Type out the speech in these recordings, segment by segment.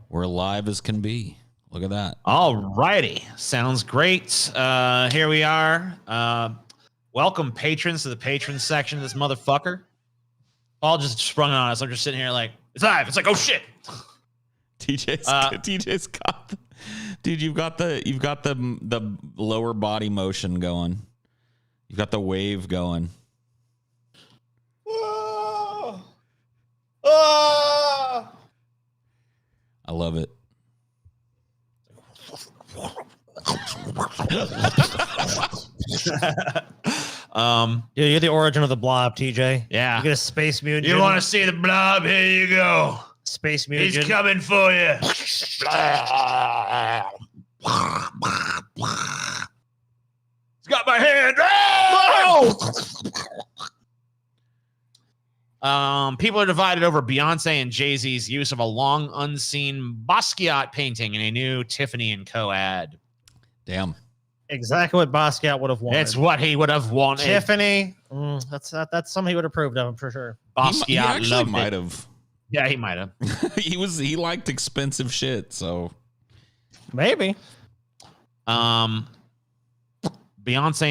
We're live as can be. Look at that. All righty. Sounds great. Here we are. Welcome, patrons, to the patrons section of this motherfucker. Paul just sprung on us. I'm just sitting here like, it's live. It's like, oh shit. TJ's got dude, you've got the lower body motion going. You've got the wave going. I love it. You're the origin of the blob, TJ. Yeah. You get a space mutant. You want to see the blob? Here you go. Space mutant. He's coming for you. He's got my hand. People are divided over Beyonce and Jay-Z's use of a long unseen Basquiat painting in a new Tiffany & Co. ad. Damn. Exactly what Basquiat would have wanted. It's what he would have wanted. Tiffany, that's something he would have approved of, I'm for sure. Basquiat he actually loved might it. have. Yeah, he might have. he liked expensive shit, so maybe. Beyonce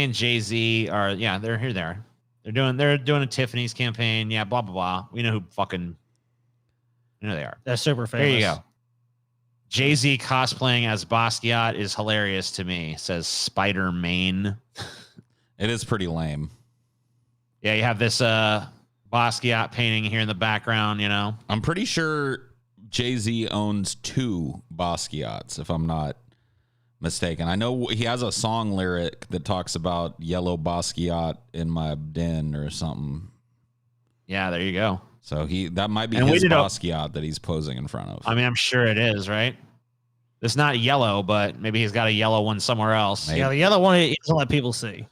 and Jay-Z are they're here there. They're doing a Tiffany's campaign. Yeah, blah blah blah. We know who fucking they are. They're super famous. There you go. Jay-Z cosplaying as Basquiat is hilarious to me, says Spider-Man. It is pretty lame. Yeah, you have this Basquiat painting here in the background, you know. I'm pretty sure Jay-Z owns 2 Basquiats, if I'm not mistaken. I know he has a song lyric that talks about yellow Basquiat in my den or something. Yeah, there you go. So that might be his Basquiat that he's posing in front of. I mean, I'm sure it is, right? It's not yellow, but maybe he's got a yellow one somewhere else. Maybe. Yeah, the yellow one he doesn't let people see.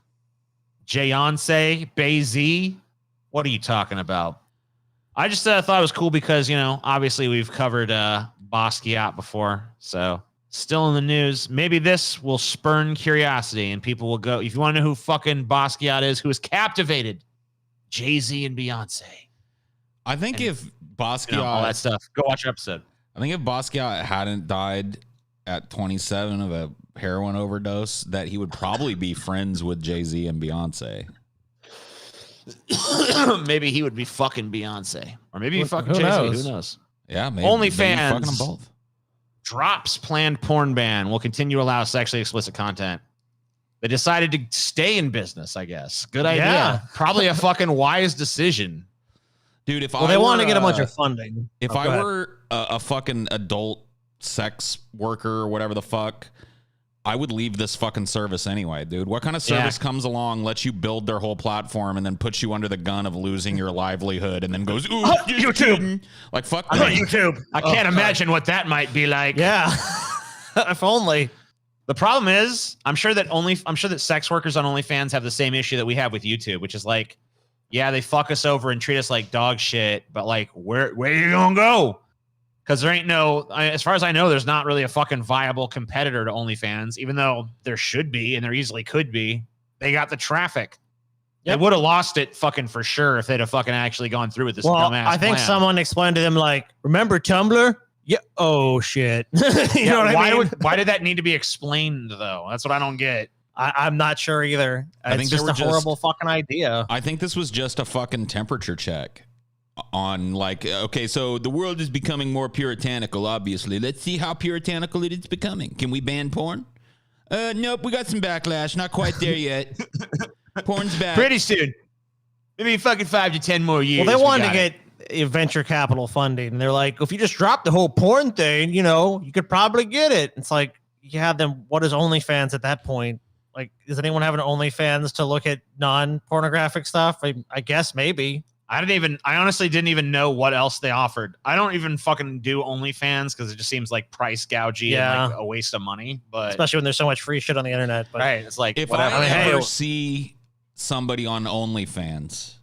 Jayonce, Bay-Z, what are you talking about? I just thought it was cool because, obviously we've covered Basquiat before, so still in the news. Maybe this will spurn curiosity and people will go, if you want to know who fucking Basquiat is, who is captivated, Jay-Z and Beyonce. I think if Basquiat... all that stuff. Go watch your episode. I think if Basquiat hadn't died at 27 of a heroin overdose, that he would probably be friends with Jay-Z and Beyonce. Maybe he would be fucking Beyonce. Or maybe he fucking who Jay-Z. knows? Who knows? Yeah, maybe. OnlyFans fucking them both. Drops planned porn ban. Will continue to allow sexually explicit content. They decided to stay in business, I guess. Good idea. Yeah. Probably a fucking wise decision. Dude, if they want to get a bunch of funding. If I were a fucking adult sex worker or whatever the fuck, I would leave this fucking service anyway, dude. What kind of service comes along, lets you build their whole platform, and then puts you under the gun of losing your livelihood, and then goes, ooh, YouTube. Like, fuck I'm on me. YouTube. I can't imagine what that might be like. Yeah. If only. The problem is, I'm sure that sex workers on OnlyFans have the same issue that we have with YouTube, which is like, yeah, they fuck us over and treat us like dog shit, but like, where you gonna go? Because there ain't as far as I know, there's not really a fucking viable competitor to OnlyFans, even though there should be and there easily could be. They got the traffic. They would have lost it fucking for sure if they'd have fucking actually gone through with this dumbass I think plan. someone explained to them, like, remember Tumblr? Yeah. Oh, shit. You know what I mean? Why did that need to be explained, though? That's what I don't get. I'm not sure either. I think it's just a horrible fucking idea. I think this was just a fucking temperature check on, like, okay, so the world is becoming more puritanical, obviously. Let's see how puritanical it is becoming. Can we ban porn? Nope, we got some backlash. Not quite there yet. Porn's back. Pretty soon. Maybe fucking 5 to 10 more years. Well, they wanted to get venture capital funding. And they're like, if you just drop the whole porn thing, you could probably get it. It's like, you have them. What is OnlyFans at that point? Like, does anyone have an OnlyFans to look at non-pornographic stuff? I guess maybe. I honestly didn't even know what else they offered. I don't even fucking do OnlyFans because it just seems like price gougey and like a waste of money. But especially when there's so much free shit on the internet. But right, it's like if whatever. I ever see somebody on OnlyFans,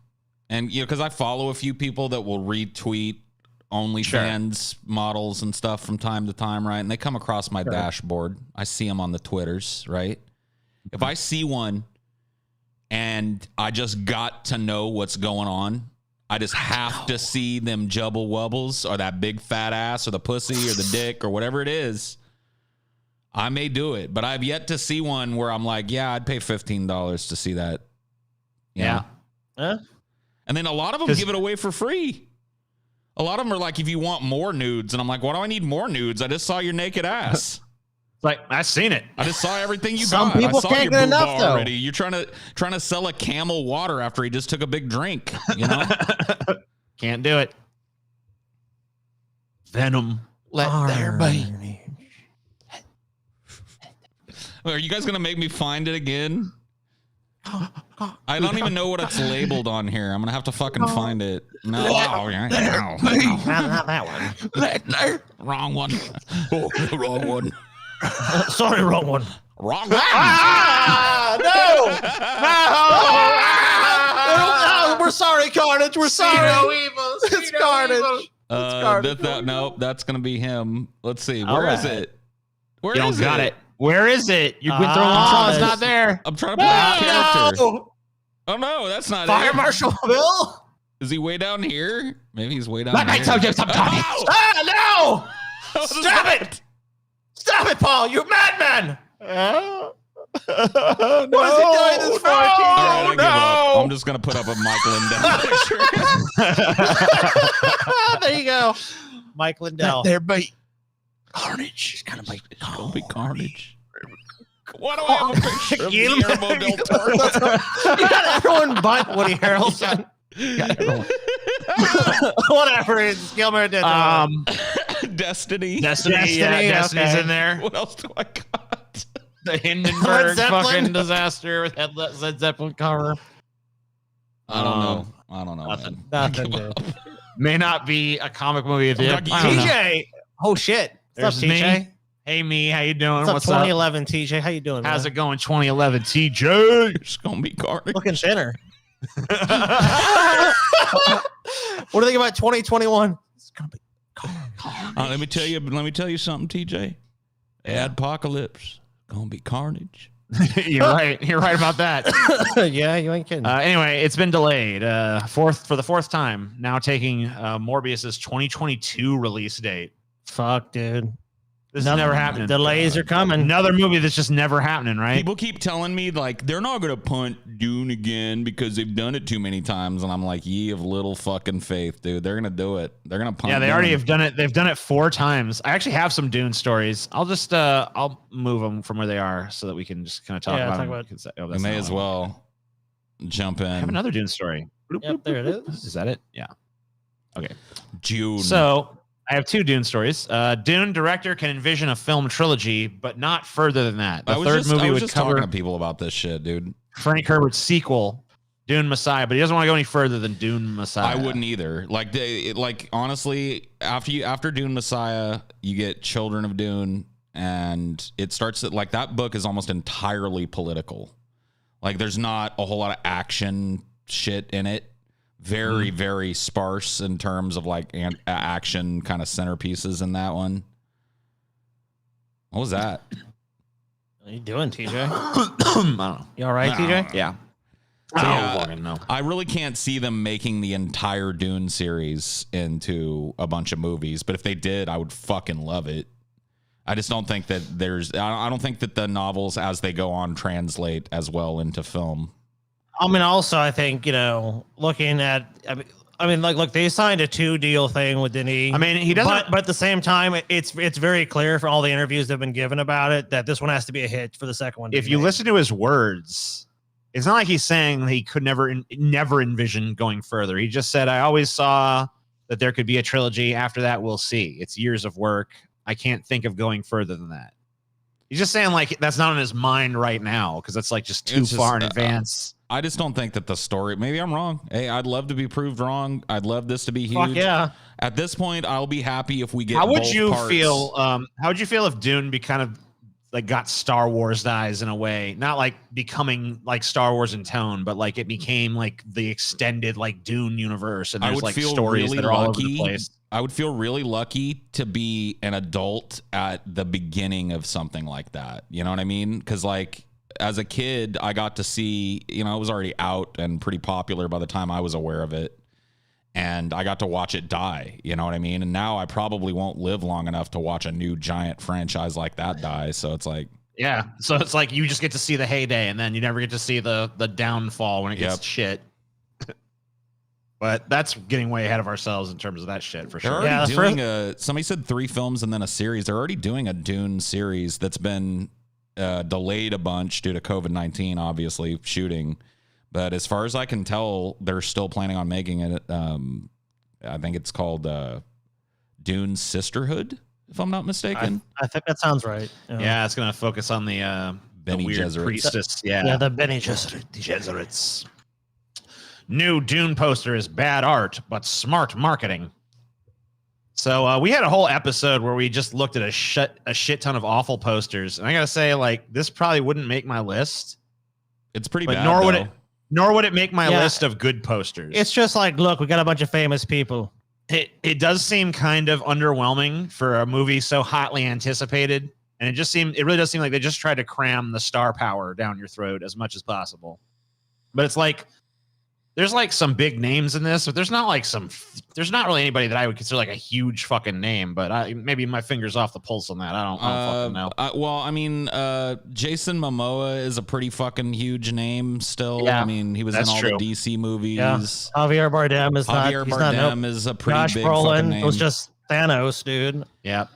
and because I follow a few people that will retweet OnlyFans models and stuff from time to time, right? And they come across my dashboard. I see them on the Twitters, right? If I see one and and I just got to know what's going on. I just have to see them jubble wubbles or that big fat ass or the pussy or the dick or whatever it is. I may do it, but I've yet to see one where I'm like, yeah, I'd pay $15 to see that. You know? Huh? And then a lot of them give it away for free. A lot of them are like, if you want more nudes. And I'm like, why do I need more nudes? I just saw your naked ass. Like, I've seen it. I just saw everything you Some got. people I saw can't your get boob enough, though. already. You're trying to sell a Camel water after he just took a big drink. You know? Can't do it. Venom. Let there be. Are you guys gonna make me find it again? I don't even know what it's labeled on here. I'm gonna have to fucking find it. No, Not that one. wrong one. Oh, wrong one. Sorry, wrong one. Wrong one. No, we're sorry, Carnage. We're sorry. It's Carnage. No, that's gonna be him. Let's see. All Where is right. it? Where You don't is got it. Where is it? You've been throwing it's not there. I'm trying to put a character. Oh no, that's not Fire it. Marshal Bill. Is he way down here? Maybe he's way down Let here. me tell you something. Ah, no! What is Stop that? it! Stop it, Paul! You madman! What is he doing this for? All right, I give no! up. I'm just gonna put up a Mike Lindell picture. There you go, Mike Lindell. There be Carnage. He's gonna be It'll be carnage. Why do I have a picture of Guillermo del Toro? You got everyone but Woody Harrelson. Whatever, it's Gilmer del Toro. Destiny. Destiny, Destiny's okay. in there. What else do I got? The Hindenburg Led Zeppelin. fucking disaster with Led Zeppelin cover. I don't know. I don't know. Nothing. Man. Nothing, dude. May not be a comic movie at the I'm end. not I don't know. TJ. Oh shit. What's There's up, TJ? me. Hey, me. How you doing? What's up, 2011 TJ? How you doing? How's man? it going, 2011 TJ? It's gonna be carnage. Looking thinner. What do you think about 2021? It's gonna be Let me tell you something, TJ. Adpocalypse. Gonna be carnage. You're right. You're right about that. yeah, you ain't kidding. Anyway, it's been delayed for the fourth time. Now taking Morbius's 2022 release date. Fuck, dude. This is never happening. Delays are coming. Another movie that's just never happening, right? People keep telling me like they're not gonna punt Dune again because they've done it too many times, and I'm like, ye of little fucking faith, dude. They're gonna do it. They're gonna punt. Yeah, they Dune. already have done it. They've done it 4 times. I actually have some Dune stories. I'll just I'll move them from where they are so that we can just kind of talk about them. We may as well jump in. I have another Dune story. Yep, there it is. Is that it? Yeah. Okay. June. So I have 2 Dune stories. Dune director can envision a film trilogy, but not further than that. The third movie would cover talking to people about this shit, dude. Frank Herbert's sequel, Dune Messiah, but he doesn't want to go any further than Dune Messiah. I wouldn't either. Like honestly, after Dune Messiah, you get Children of Dune, and it starts like that book is almost entirely political. Like there's not a whole lot of action shit in it. Very, very sparse in terms of like action kind of centerpieces in that one. What was that? What are you doing, TJ? I don't know. You all right, TJ? Yeah. So, I yeah, don't fucking know. I really can't see them making the entire Dune series into a bunch of movies, but if they did, I would fucking love it. I just don't think that I don't think that the novels as they go on translate as well into film. I mean, also, I think, looking at, look, they signed a 2-deal thing with Denis. I mean, he doesn't. But at the same time, it's very clear from all the interviews that have been given about it that this one has to be a hit for the second one. If you listen to his words, it's not like he's saying he could never envision going further. He just said, I always saw that there could be a trilogy. After that, we'll see. It's years of work. I can't think of going further than that. He's just saying like that's not in his mind right now because that's like just too far in advance. I just don't think that the story. Maybe I'm wrong. Hey, I'd love to be proved wrong. I'd love this to be huge. Fuck yeah. At this point, I'll be happy if we get. How would both you parts. feel? How would you feel if Dune be kind of like got Star Wars eyes in a way, not like becoming like Star Wars in tone, but like it became like the extended like Dune universe, and I there's would like feel stories really that are all over the lucky. place. I would feel really lucky to be an adult at the beginning of something like that. You know what I mean? Because like as a kid, I got to see, it was already out and pretty popular by the time I was aware of it. And I got to watch it die, you know what I mean? And now I probably won't live long enough to watch a new giant franchise like that die. So it's like, yeah. So it's like you just get to see the heyday, and then you never get to see the downfall when it gets shit. But that's getting way ahead of ourselves in terms of that shit for sure. They're already doing somebody said 3 films and then a series. They're already doing a Dune series that's been delayed a bunch due to COVID-19, obviously, shooting. But as far as I can tell, they're still planning on making it. I think it's called Dune Sisterhood, if I'm not mistaken. I think that sounds right. Yeah, it's going to focus on the Bene weird Gesserits. priestess. Yeah, the Bene Gesserit. Gesserits. New Dune poster is bad art, but smart marketing. So we had a whole episode where we just looked at a shit ton of awful posters, and I gotta say, like, this probably wouldn't make my list. It's pretty but bad, nor would it make my list of good posters. It's just like, look, we got a bunch of famous people. It does seem kind of underwhelming for a movie so hotly anticipated, and it really does seem like they just tried to cram the star power down your throat as much as possible. But it's like, there's like some big names in this, but there's not really anybody that I would consider like a huge fucking name. But maybe my finger's off the pulse on that. I don't fucking know. Well, I mean, Jason Momoa is a pretty fucking huge name still. Yeah, I mean, he was in all the DC movies. Yeah. Javier Bardem is is a pretty Josh big Brolin fucking name. was just Thanos, dude. Yep.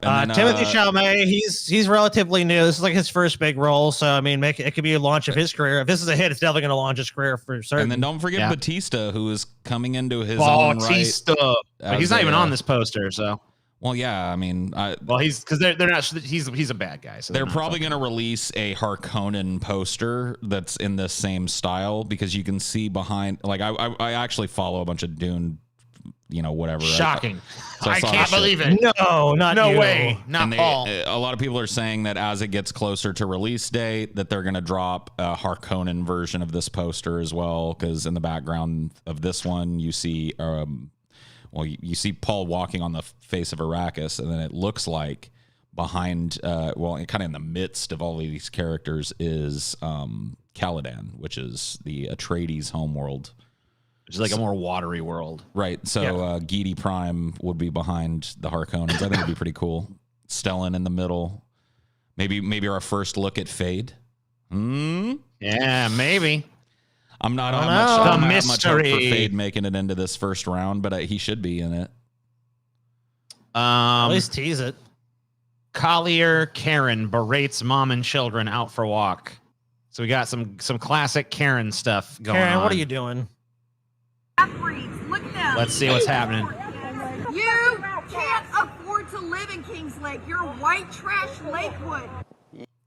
And then, Timothy Chalamet, he's relatively new. This is like his first big role, so I mean, it could be a launch of his career. If this is a hit, it's definitely going to launch his career for certain. And then don't forget Batista, who is coming into his own right. But he's not even on this poster, so. Well, yeah, I mean, he's because they're not. He's a bad guy. So they're probably going to release a Harkonnen poster that's in the same style, because you can see behind. Like I actually follow a bunch of Dune. Whatever. Shocking. So I can't believe it. No, not no you. way. Not Paul. A lot of people are saying that as it gets closer to release date, that they're going to drop a Harkonnen version of this poster as well. Because in the background of this one, you see, you see Paul walking on the face of Arrakis, and then it looks like behind, kind of in the midst of all of these characters is Caladan, which is the Atreides homeworld. Which is like a more watery world. Right. So Geety Prime would be behind the Harkonnens. I think it'd be pretty cool. Stellan in the middle. Maybe our first look at Fade. Yeah, maybe. I'm not much hope for Fade making it into this first round, but he should be in it. At least tease it. Collier Karen berates mom and children out for walk. So we got some classic Karen stuff going on. Karen, what are you doing? Look at them. Let's see what's happening. You can't afford to live in Kings Lake. You're white trash Lakewood.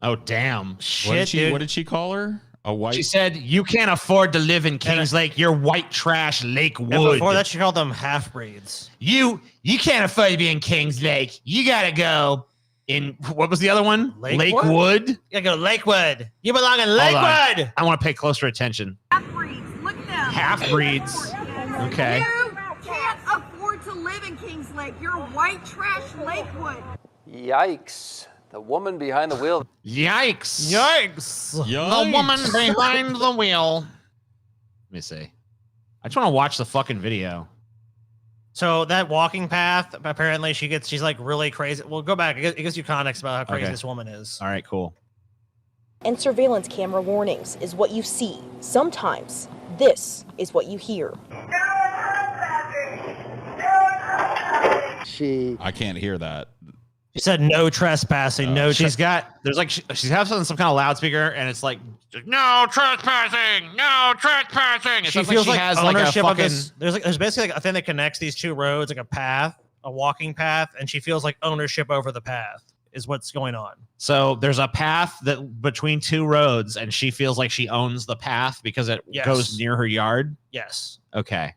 Oh, damn. What did she call her? A white? She said, you can't afford to live in Kings Lake. You're white trash Lakewood. And before that, she called them half-breeds. You can't afford to be in Kings Lake. You got to go in, what was the other one? Lakewood? You gotta go Lakewood. You belong in Lakewood. I want to pay closer attention. Half-breeds. Look at them. Half-breeds. Okay. You can't afford to live in Kings Lake. You're white trash Lakewood. Yikes. The woman behind the wheel. Yikes. Yikes. The woman behind the wheel. Let me see. I just want to watch the fucking video. So that walking path, apparently she's like really crazy. Well, go back. It gives you context about how crazy this woman is. All right, cool. And surveillance camera warnings is what you see. Sometimes this is what you hear. I can't hear that. She said no trespassing. She has some kind of loudspeaker, and it's like, no trespassing, no trespassing. She feels like she has ownership of this. There's basically like a thing that connects these two roads, like a path, a walking path, and she feels like ownership over the path is what's going on. So there's a path that between two roads, and she feels like she owns the path because it goes near her yard. Yes. Okay.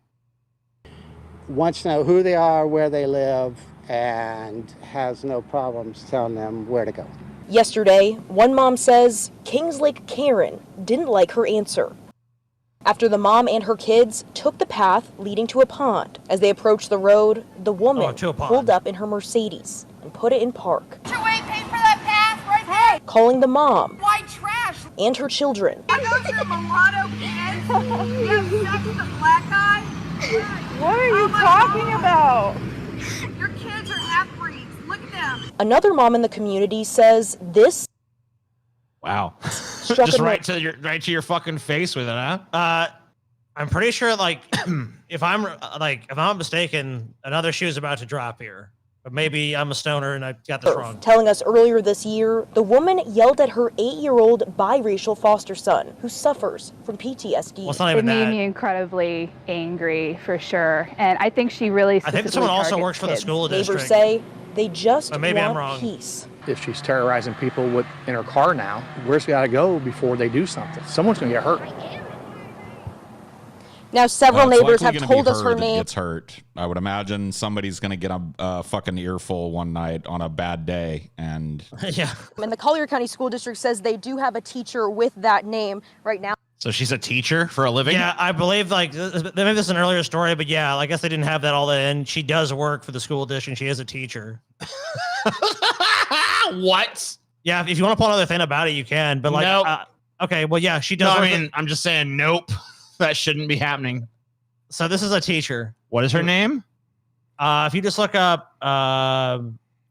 Wants to know who they are, where they live, and has no problems telling them where to go. Yesterday, one mom says Kings Lake Karen didn't like her answer. After the mom and her kids took the path leading to a pond. As they approached the road, the woman pulled up in her Mercedes and put it in park. Your way paid for that path right there. Calling the mom White trash. and her children. Are those your mulatto kids? You have sex with a black guy? What are you Oh my talking God. about? Your kids are half-breeds. Look at them. Another mom in the community says this Wow. struck Just a right to your fucking face with it, huh? I'm pretty sure, like, if I'm not mistaken, another shoe is about to drop here. But maybe I'm a stoner and I got this wrong. telling us earlier this year the woman yelled at her 8-year-old biracial foster son who suffers from PTSD. Well, it's not It even made that. me incredibly angry for sure. And I think she really I think this woman also works for the school Neighbors district. say they just But maybe I'm want wrong. peace. If she's terrorizing people in her car now, where's she got to go before they do something? Someone's going to get hurt. Now, several It's neighbors likely have gonna be told us her that name. gets hurt. I would imagine somebody's going to get a fucking earful one night on a bad day, and Yeah. And the Collier County School District says they do have a teacher with that name right now. So she's a teacher for a living? Yeah, I believe, like, maybe this is an earlier story, but yeah, I guess they didn't have that all in. She does work for the school district. She is a teacher. What? Yeah, if you want to pull another thing about it, you can. But, like, Nope. okay, well, yeah, she does No, I work for- mean, I'm just saying, nope. That shouldn't be happening. so this is a teacher. What is her name? If you just look up,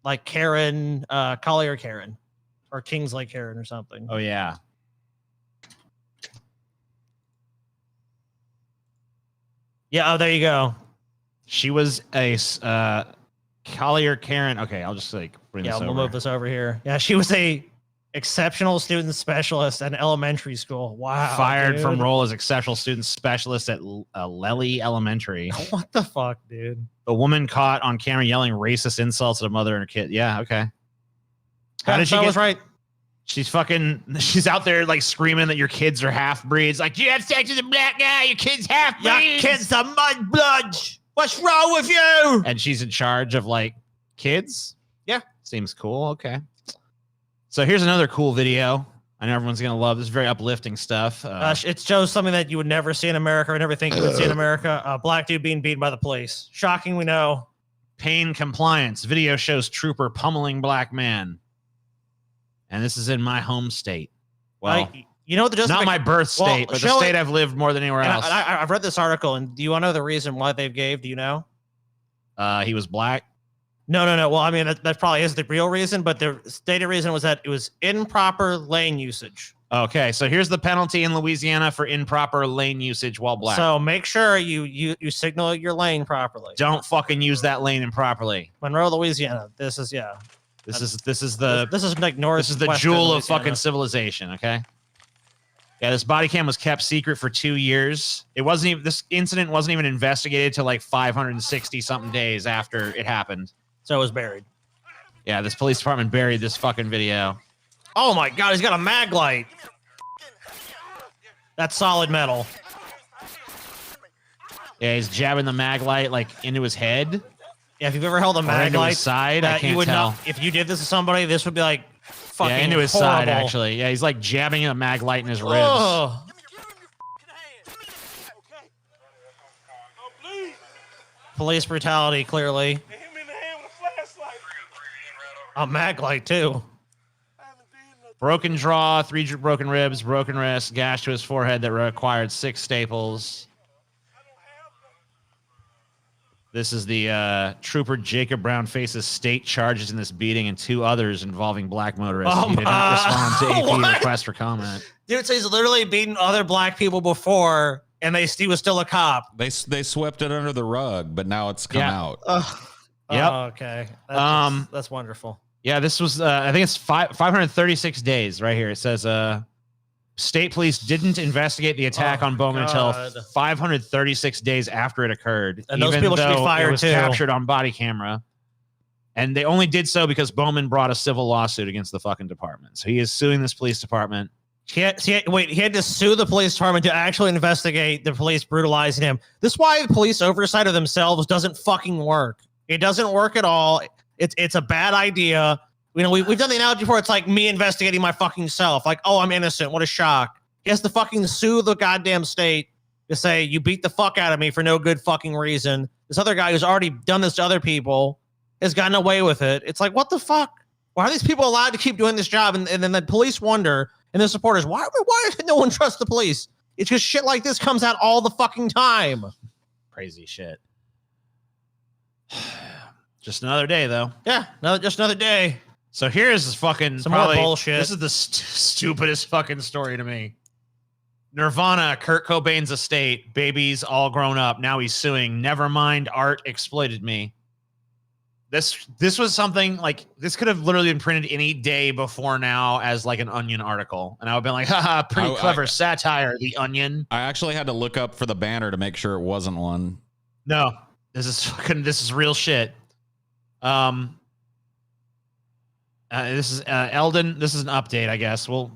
like, Karen, Collier Karen, or Kingsley Karen or something. Oh, yeah. Yeah, oh, there you go. She was a Collier Karen. Okay, I'll just like bring Yeah, this we'll over. move this over here. Yeah, she was a exceptional student specialist at an elementary school. Wow. Fired from dude. role as exceptional student specialist at Lely Elementary. What the fuck, dude? A woman caught on camera yelling racist insults at a mother and her kid. Yeah, okay. How did she I get? was right. She's she's out there like screaming that your kids are half breeds. Like, you have sex with a black guy, your kid's half breeds. are mudbloods. What's wrong with you? And she's in charge of like kids. Yeah, seems cool. Okay. So here's another cool video. I know everyone's gonna love this. Very uplifting stuff. It shows something that you would never see in America or never think you would see in America. A black dude being beaten by the police. Shocking, we know. Pain compliance. Video shows trooper pummeling black man. And this is in my home state. Well, you know what the not my birth state, but the show state it- I've lived more than anywhere And else. I've read this article, and do you want to know the reason why they gave? Do you know? He was black. No. Well, I mean, that probably is the real reason, but the stated reason was that it was improper lane usage. Okay, so here's the penalty in Louisiana for improper lane usage while black. So make sure you signal your lane properly. Don't fucking use that lane improperly. Monroe, Louisiana. This is This is this is like north. This is the jewel of fucking civilization, okay? Yeah, this body cam was kept secret for 2 years. This incident wasn't even investigated till like 560 something days after it happened. So it was buried. Yeah, this police department buried this fucking video. Oh my god, he's got a mag light. That's solid metal. Yeah, he's jabbing the mag light like into his head. Yeah, if you've ever held a Or mag into light, his side. I that can't you would tell. not. If you did this to somebody, this would be like fucking Yeah, into his side horrible. actually. Yeah, he's like jabbing a mag light in his ribs. Oh. Police brutality, clearly. A mag light too. Broken jaw, 3 broken ribs, broken wrist, gash to his forehead that required 6 staples. This is the trooper Jacob Brown faces state charges in this beating and 2 others involving black motorists. Oh He did not respond to AP what? request for comment. Dude, so he's literally beaten other black people before, and he was still a cop. they swept it under the rug, but now it's come Yeah. out. Yep. Oh, okay. That's wonderful. Yeah, this was, I think it's 536 days right here. It says, state police didn't investigate the attack Oh, on Bowman God. until 536 days after it occurred. And those even people should be though fired, it was too. captured on body camera. And they only did so because Bowman brought a civil lawsuit against the fucking department. So he is suing this police department. He had to sue the police department to actually investigate the police brutalizing him. This is why police oversight of themselves doesn't fucking work. It doesn't work at all. It's a bad idea. You know, we've done the analogy before. It's like me investigating my fucking self. Like, oh, I'm innocent. What a shock. He has to fucking sue the goddamn state to say, you beat the fuck out of me for no good fucking reason. This other guy who's already done this to other people has gotten away with it. It's like, what the fuck? Why are these people allowed to keep doing this job? And then the police wonder, And the supporters, why does no one trust the police? It's because shit like this comes out all the fucking time. Crazy shit. Just another day, though. Yeah, just another day. So here's this fucking Some more bullshit. This is the stupidest fucking story to me. Nirvana, Kurt Cobain's estate, babies all grown up. Now he's suing. Nevermind, art exploited me. This was something like this could have literally been printed any day before now as like an Onion article, and I would have been like, haha, pretty clever satire, the Onion. I actually had to look up for the banner to make sure it wasn't one. No, this is real shit. This is Eldon. This is an update, I guess. We'll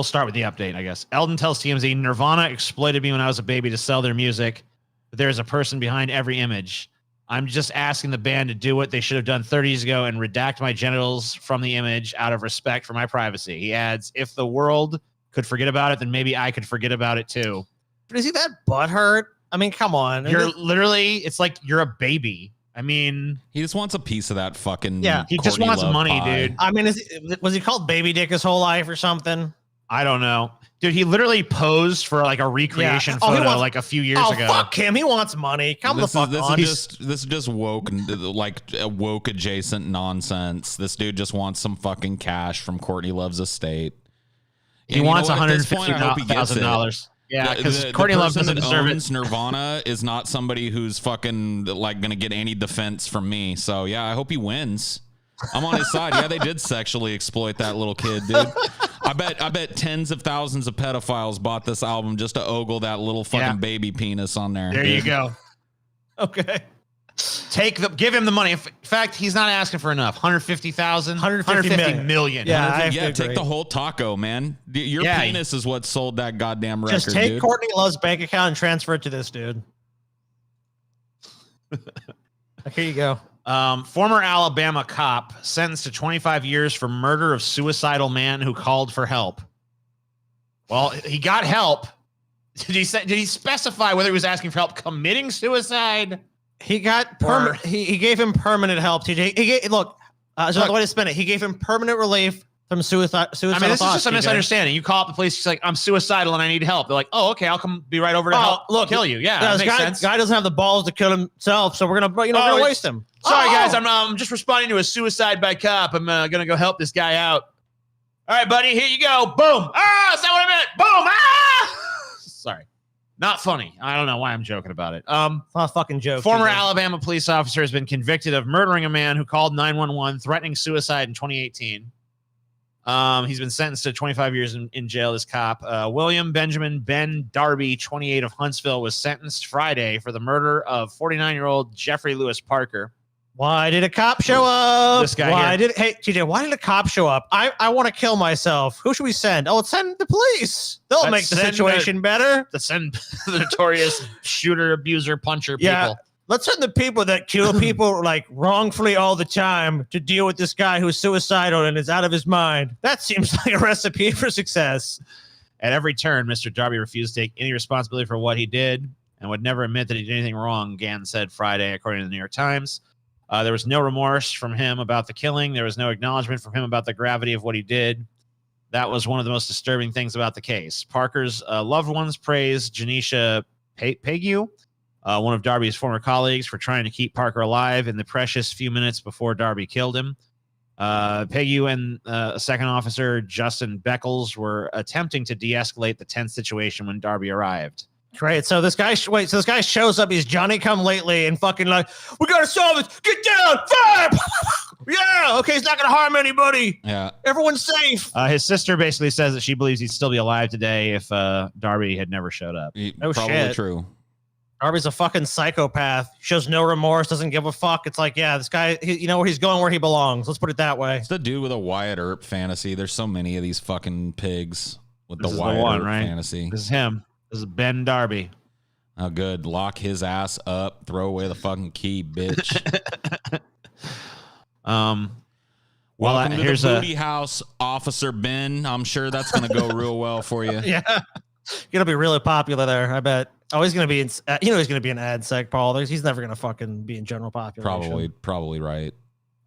start with the update, I guess. Eldon tells TMZ, Nirvana exploited me when I was a baby to sell their music, but there is a person behind every image. I'm just asking the band to do what they should have done 30 years ago and redact my genitals from the image out of respect for my privacy. He adds, if the world could forget about it, then maybe I could forget about it too. But is he that butthurt? I mean, come on. You're literally, it's like you're a baby. I mean, he just wants a piece of that fucking. Yeah, he just wants money, dude. I mean, was he called Baby Dick his whole life or something? I don't know. Dude, he literally posed for like a recreation photo like a few years ago. Fuck him. He wants money. This is just woke and like woke adjacent nonsense. This dude just wants some fucking cash from Courtney Love's estate. He wants $150,000. Yeah, because Courtney Love doesn't deserve it. Nirvana is not somebody who's fucking like gonna get any defense from me. So yeah, I hope he wins. I'm on his side. Yeah, they did sexually exploit that little kid, dude. I bet tens of thousands of pedophiles bought this album just to ogle that little fucking baby penis on there. There you go. Okay. Give him the money. In fact, he's not asking for enough. 150,000, 150 million. Yeah, take the whole taco, man. Your penis is what sold that goddamn record. Just take dude. Courtney Love's bank account and transfer it to this dude. Here you go. Former Alabama cop sentenced to 25 years for murder of suicidal man who called for help. Well, he got help. Did he specify whether he was asking for help committing suicide? He got he gave him permanent help. TJ, there's another way to spin it. He gave him permanent relief from suicide. I mean, this is just a misunderstanding. You call up the police, he's like, I'm suicidal and I need help. They're like, oh, okay, I'll come be right over to help kill you. Yeah, that makes sense. Guy doesn't have the balls to kill himself, so we're gonna waste him. Sorry, guys, I'm just responding to a suicide by cop. I'm gonna go help this guy out. All right, buddy, here you go. Boom. Ah, is that what I meant? Boom. Ah. Sorry. Not funny. I don't know why I'm joking about it. It's not a fucking joke. Former Alabama police officer has been convicted of murdering a man who called 911, threatening suicide in 2018. He's been sentenced to 25 years in jail. This cop, William Benjamin Ben Darby, 28 of Huntsville, was sentenced Friday for the murder of 49-year-old Jeffrey Lewis Parker. Why did a cop show up? This guy Hey, TJ, why did a cop show up? I want to kill myself. Who should we send? Oh, let's send the police. They'll make the situation better. Let's send the notorious shooter, abuser, puncher people. Let's send the people that kill people like wrongfully all the time to deal with this guy who's suicidal and is out of his mind. That seems like a recipe for success. At every turn, Mr. Darby refused to take any responsibility for what he did and would never admit that he did anything wrong, Gann said Friday, according to the New York Times. There was no remorse from him about the killing. There was no acknowledgement from him about the gravity of what he did. That was one of the most disturbing things about the case. Parker's loved ones praised Janisha Pegu, one of Darby's former colleagues, for trying to keep Parker alive in the precious few minutes before Darby killed him. Pegu and a second officer, Justin Beckles, were attempting to de-escalate the tense situation when Darby arrived. Great. So this guy, this guy shows up. He's Johnny come lately and fucking like, we got to solve this. Get down. Fire. Yeah. Okay. He's not going to harm anybody. Yeah. Everyone's safe. His sister basically says that she believes he'd still be alive today if Darby had never showed up. Probably true. Darby's a fucking psychopath. Shows no remorse. Doesn't give a fuck. It's like, yeah, this guy, he's going where he belongs. Let's put it that way. It's the dude with a Wyatt Earp fantasy. There's so many of these fucking pigs with the Wyatt Earp fantasy. This is him. This is Ben Darby. Oh, good. Lock his ass up. Throw away the fucking key, bitch. Welcome to the booty house, Officer Ben. I'm sure that's going to go real well for you. Yeah. Gonna be really popular there, I bet. Oh, he's going to be in, he's going to be in ad sec, Paul. He's never going to fucking be in general population. Probably right.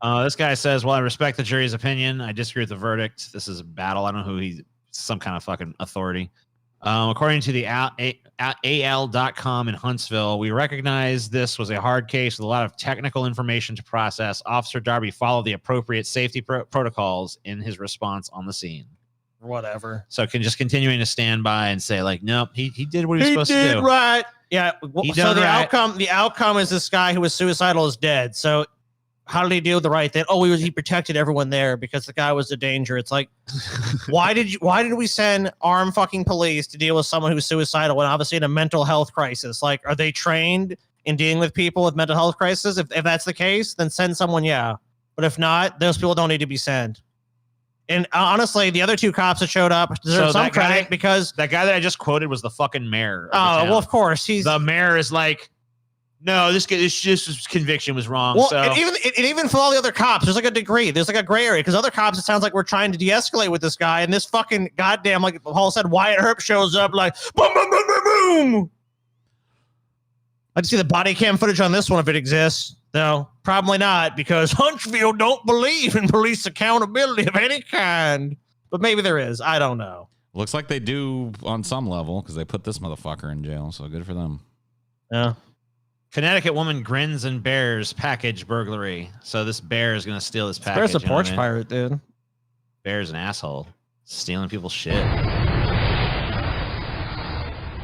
This guy says, well, I respect the jury's opinion. I disagree with the verdict. This is a battle. I don't know who he's, some kind of fucking authority. According to the AL.com in Huntsville, we recognize this was a hard case with a lot of technical information to process. Officer Darby followed the appropriate safety protocols in his response on the scene. Whatever. So continuing to stand by and say, like, nope, he did what he was supposed to do. Right. Yeah. So the right. outcome is this guy who was suicidal is dead. So how did he do the right thing? Oh, he protected everyone there because the guy was a danger. It's like, why did we send armed fucking police to deal with someone who's suicidal when obviously in a mental health crisis? Like, are they trained in dealing with people with mental health crisis? If that's the case, then send someone, yeah. But if not, those people don't need to be sent. And honestly, the other two cops that showed up deserve some credit because that guy that I just quoted was the fucking mayor. Oh, well, of course. The mayor is like, no, this conviction was wrong. Well, so and even for all the other cops, there's like a degree. There's like a gray area because other cops, it sounds like we're trying to de-escalate with this guy, and this fucking goddamn, like Paul said, Wyatt Earp shows up like boom, boom, boom, boom, boom. I'd see the body cam footage on this one if it exists. No, probably not because Huntsville don't believe in police accountability of any kind. But maybe there is. I don't know. Looks like they do on some level because they put this motherfucker in jail. So good for them. Yeah. Connecticut woman grins and bears package burglary. So this bear is going to steal this package. Bear's a porch pirate, dude. Bear's an asshole. Stealing people's shit.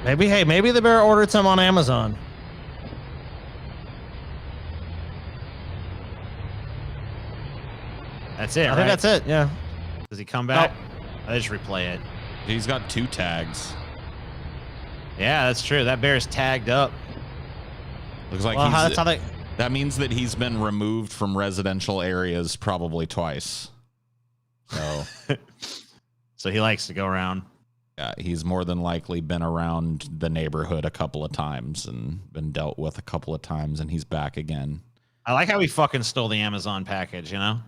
Maybe the bear ordered some on Amazon. That's it, I think that's it, yeah. Does he come back? I just replay it. He's got 2 tags. Yeah, that's true. That bear's tagged up. Looks like that means that he's been removed from residential areas probably twice. So, so he likes to go around. Yeah, he's more than likely been around the neighborhood a couple of times and been dealt with a couple of times, and he's back again. I like how he fucking stole the Amazon package, you know?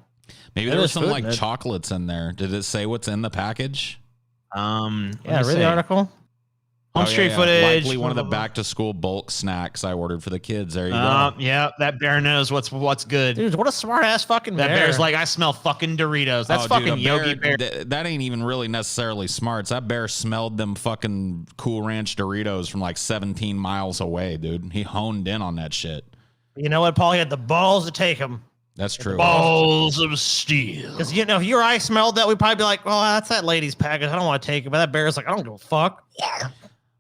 Maybe there was some like chocolates in there. Did it say what's in the package? Yeah, read the article. Home street footage. Likely one of the back to school bulk snacks I ordered for the kids. There you go. Yeah, that bear knows what's good. Dude, what a smart ass fucking bear. That bear's like, I smell fucking Doritos. That's fucking Yogi Bear. That ain't even really necessarily smarts. That bear smelled them fucking Cool Ranch Doritos from like 17 miles away, dude. He honed in on that shit. You know what, Paul? He had the balls to take him. That's true. Balls of steel. Because, you know, if you or I smelled that, we'd probably be like, well, that's that lady's package. I don't want to take it. But that bear's like, I don't give a fuck. Yeah.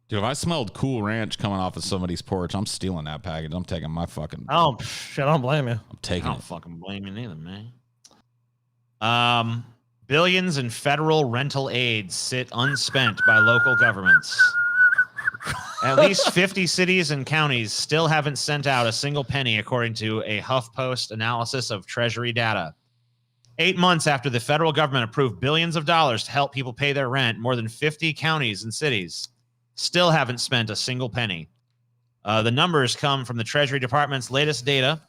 Dude, if I smelled Cool Ranch coming off of somebody's porch, I'm stealing that package. I'm taking my fucking... Oh, shit, I don't blame you. I'm taking I don't fucking blame you neither, man. Billions in federal rental aid sit unspent by local governments. At least 50 cities and counties still haven't sent out a single penny, according to a HuffPost analysis of Treasury data. 8 months after the federal government approved billions of dollars to help people pay their rent, more than 50 counties and cities still haven't spent a single penny. The numbers come from the Treasury Department's latest data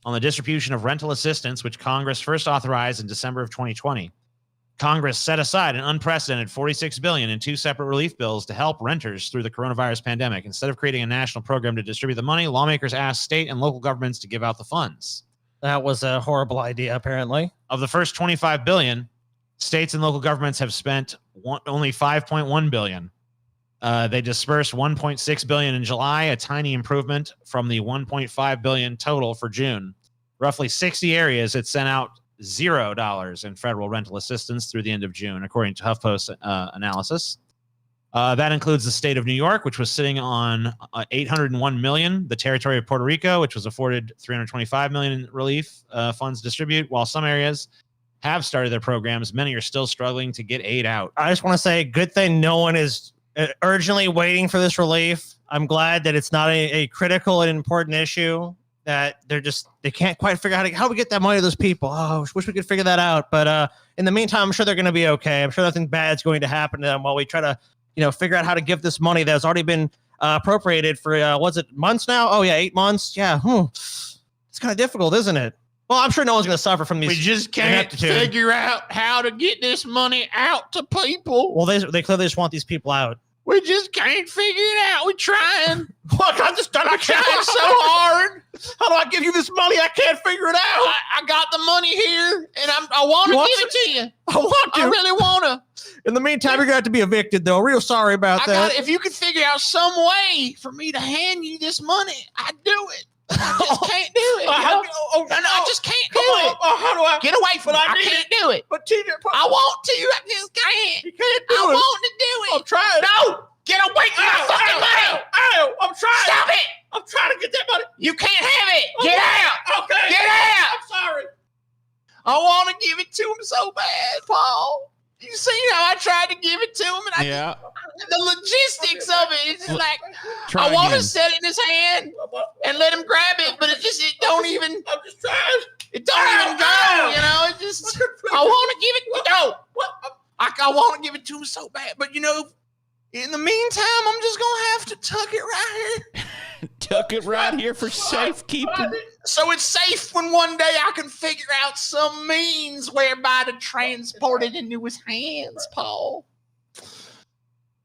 on the distribution of rental assistance, which Congress first authorized in December of 2020. Congress set aside an unprecedented $46 billion in 2 separate relief bills to help renters through the coronavirus pandemic. Instead of creating a national program to distribute the money, lawmakers asked state and local governments to give out the funds. That was a horrible idea, apparently. Of the first $25 billion, states and local governments have spent only $5.1 billion. They dispersed $1.6 billion in July, a tiny improvement from the $1.5 billion total for June. Roughly 60 areas had sent out $0 in federal rental assistance through the end of June, according to HuffPost analysis. That includes the state of New York, which was sitting on $801 million, the territory of Puerto Rico, which was afforded $325 million in relief funds to distribute. While some areas have started their programs, many are still struggling to get aid out. I just want to say, good thing no one is urgently waiting for this relief. I'm glad that it's not a critical and important issue. That they can't quite figure out how do we get that money to those people. Oh, I wish we could figure that out. But in the meantime, I'm sure they're going to be okay. I'm sure nothing bad's going to happen to them while we try to, figure out how to give this money that's already been appropriated for, months now? Oh, yeah, 8 months. Yeah. It's kind of difficult, isn't it? Well, I'm sure no one's going to suffer from these. We just can't figure out how to get this money out to people. Well, they clearly just want these people out. We just can't figure it out. We're trying. Look, I'm trying so hard. How do I give you this money? I can't figure it out. I got the money here, and I want to give it to you. I want to. I really want to. In the meantime, you're going to have to be evicted, though. Real sorry about that. If you could figure out some way for me to hand you this money, I'd do it. I just can't do it. I just can't do it. How do I? Get away from me. I can't do it. But TJ, I want to. I just can't. You can't do I it. want to do it. I'm trying. No. Get away from my fucking money. Ow, I'm trying. Stop it. I'm trying to get that money. You can't have it. Get out. Okay. Get out. I'm sorry. I want to give it to him so bad, Paul. You see how I tried to give it to him, and Yeah. the logistics of it. It's like Try I want to again. set it in his hand and let him grab it, but it don't even. I'm just trying. It don't even go. You know, it just. I want to give it. No. I want to give it to him so bad, but you know, in the meantime, I'm just gonna have to tuck it right here. Tuck it right here for safekeeping. So it's safe when one day I can figure out some means whereby to transport it into his hands, Paul.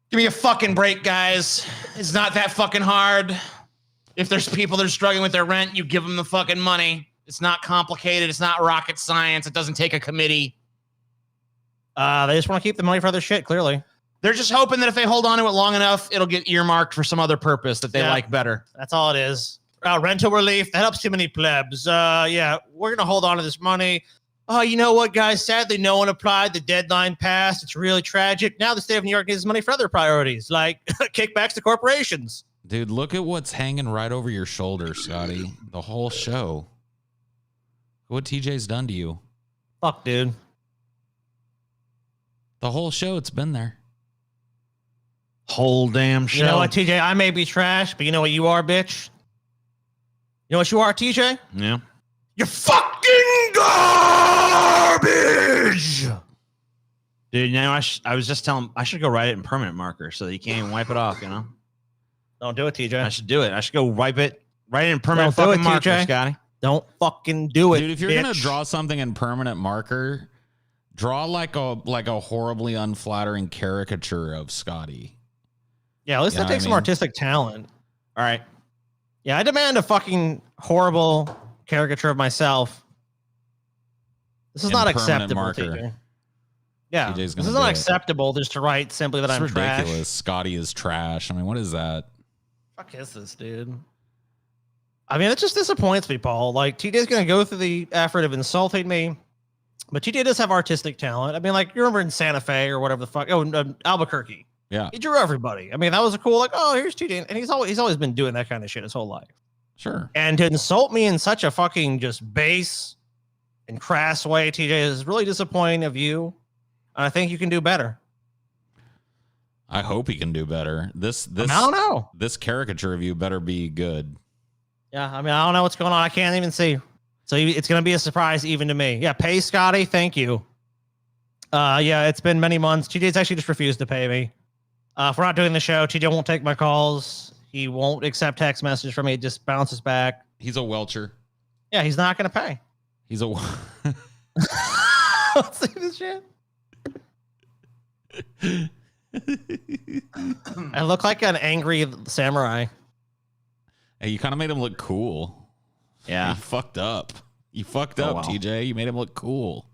Give me a fucking break, guys. It's not that fucking hard. If there's people that are struggling with their rent, you give them the fucking money. It's not complicated. It's not rocket science. It doesn't take a committee. They just want to keep the money for other shit, clearly. They're just hoping that if they hold on to it long enough, it'll get earmarked for some other purpose that they like better. That's all it is. Rental relief. That helps too many plebs. Yeah, we're going to hold on to this money. Oh, you know what, guys? Sadly, no one applied. The deadline passed. It's really tragic. Now the state of New York needs money for other priorities, like kickbacks to corporations. Dude, look at what's hanging right over your shoulder, Scotty. The whole show. What TJ's done to you. Fuck, dude. The whole show, it's been there. Whole damn show. You know what, TJ? I may be trash, but you know what you are, bitch? You know what you are, TJ? Yeah. You're fucking garbage! Dude, you know, I was just telling him I should go write it in permanent marker so that you can't even wipe it off, you know? Don't do it, TJ. I should do it. I should go write it in permanent Don't do fucking it, marker, TJ. Scotty. Don't fucking do it, Dude, if you're bitch. gonna draw something in permanent marker, draw like a horribly unflattering caricature of Scotty. Yeah, at least You know that what takes I some mean? artistic talent. All right. Yeah, I demand a fucking horrible caricature of myself. This is In not permanent acceptable, marker. TJ. Yeah, TJ's this gonna is do not it. acceptable just to write simply that It's I'm ridiculous. trash. Scotty is trash. I mean, what is that? Fuck is this, dude? I mean, it just disappoints me, Paul. Like, TJ's going to go through the effort of insulting me, but TJ does have artistic talent. I mean, like, you remember in Santa Fe or whatever the fuck? Oh, Albuquerque. Yeah, He drew everybody. I mean, that was a cool, like, oh, here's TJ. And he's always been doing that kind of shit his whole life. sure. And to insult me in such a fucking just base and crass way, TJ, is really disappointing of you. And I think you can do better. I hope he can do better. This I don't know. this caricature of you better be good. Yeah, I mean, I don't know what's going on. I can't even see. So it's going to be a surprise even to me. Yeah, pay Scotty. Thank you. Yeah, it's been many months. TJ's actually just refused to pay me. If we're not doing the show, TJ won't take my calls. He won't accept text messages from me. It just bounces back. He's a welcher. Yeah, he's not going to pay. He's a Let's see this shit. I look like an angry samurai. Hey, you kind of made him look cool. Yeah. You fucked up. You fucked Oh, up, well. TJ. You made him look cool.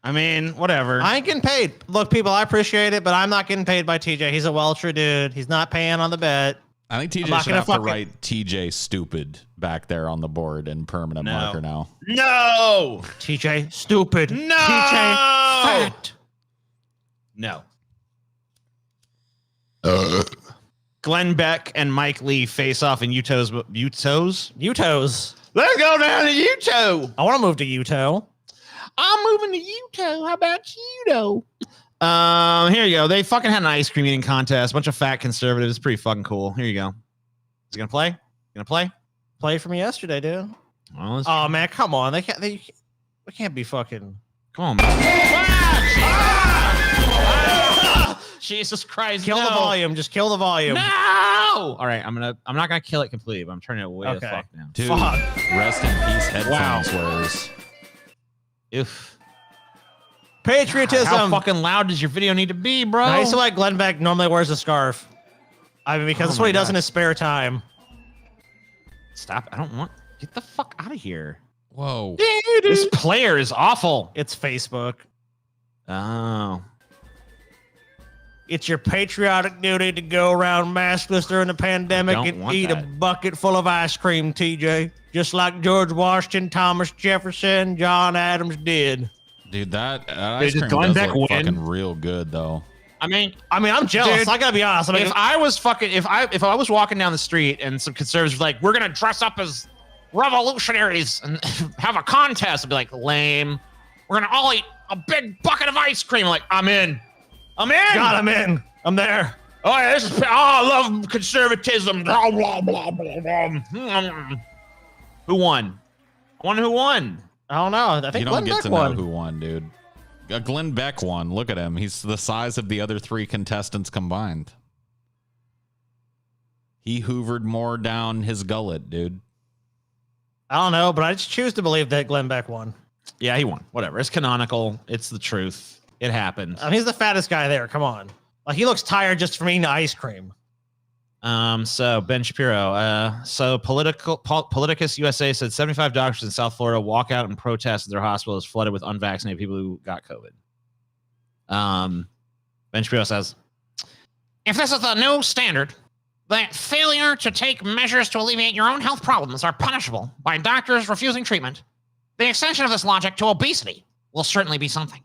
I mean, whatever. I ain't getting paid. Look, people, I appreciate it, but I'm not getting paid by TJ. He's a welcher, dude. He's not paying on the bet. I think I'm TJ not should gonna have to fucking- write TJ stupid back there on the board in permanent No. marker now. No. TJ, stupid. No. TJ, fat. No. Glenn Beck and Mike Lee face off in Uto's. Utos. Let's go down to Uto. I want to move to Uto. I'm moving to Uto. How about Uto? Here you go. They fucking had an ice cream eating contest. Bunch of fat conservatives. It's pretty fucking cool. Here you go. Is he gonna play? Gonna play? Played for me yesterday, dude. Well, let's- Oh man, come on. They can't be fucking. come on, man. Jesus Christ! Kill the volume. Just kill the volume. No. All right, I'm not gonna kill it completely, but I'm turning it way the Okay. fuck down. Dude, Fuck. rest in peace headphones Wow. wearers. Oof. Patriotism. How fucking loud does your video need to be, bro? I used to like Glenn Beck normally wears a scarf. I mean, because that's what he does in his spare time. Stop. I don't want. Get the fuck out of here. Whoa. This player is awful. It's Facebook. Oh. It's your patriotic duty to go around maskless during the pandemic don't and want eat a that. bucket full of ice cream, TJ. Just like George Washington, Thomas Jefferson, John Adams did. Dude, that ice Did cream Glenn does Beck look win? fucking real good, though. I mean, I'm jealous. Dude, I gotta be honest. if I was walking down the street and some conservatives were like, we're gonna dress up as revolutionaries and have a contest, I'd be like, lame. We're gonna all eat a big bucket of ice cream. Like, I'm in. God, I'm in. I'm there. Oh, yeah, this is. Oh, I love conservatism. Blah, blah, blah, blah, blah. Who won? I wonder who won. I don't know. I think You don't Glenn get Beck to won. know who won, dude. Glenn Beck won. Look at him. He's the size of the other 3 contestants combined. He hoovered more down his gullet, dude. I don't know, but I just choose to believe that Glenn Beck won. Yeah, he won. Whatever. It's canonical. It's the truth. It happened. He's the fattest guy there. Come on. Like, he looks tired just from eating ice cream. So Ben Shapiro. Politicus USA said 75 doctors in South Florida walk out and protest that their hospital is flooded with unvaccinated people who got COVID. Ben Shapiro says, if this is the new standard, that failure to take measures to alleviate your own health problems are punishable by doctors refusing treatment, the extension of this logic to obesity will certainly be something.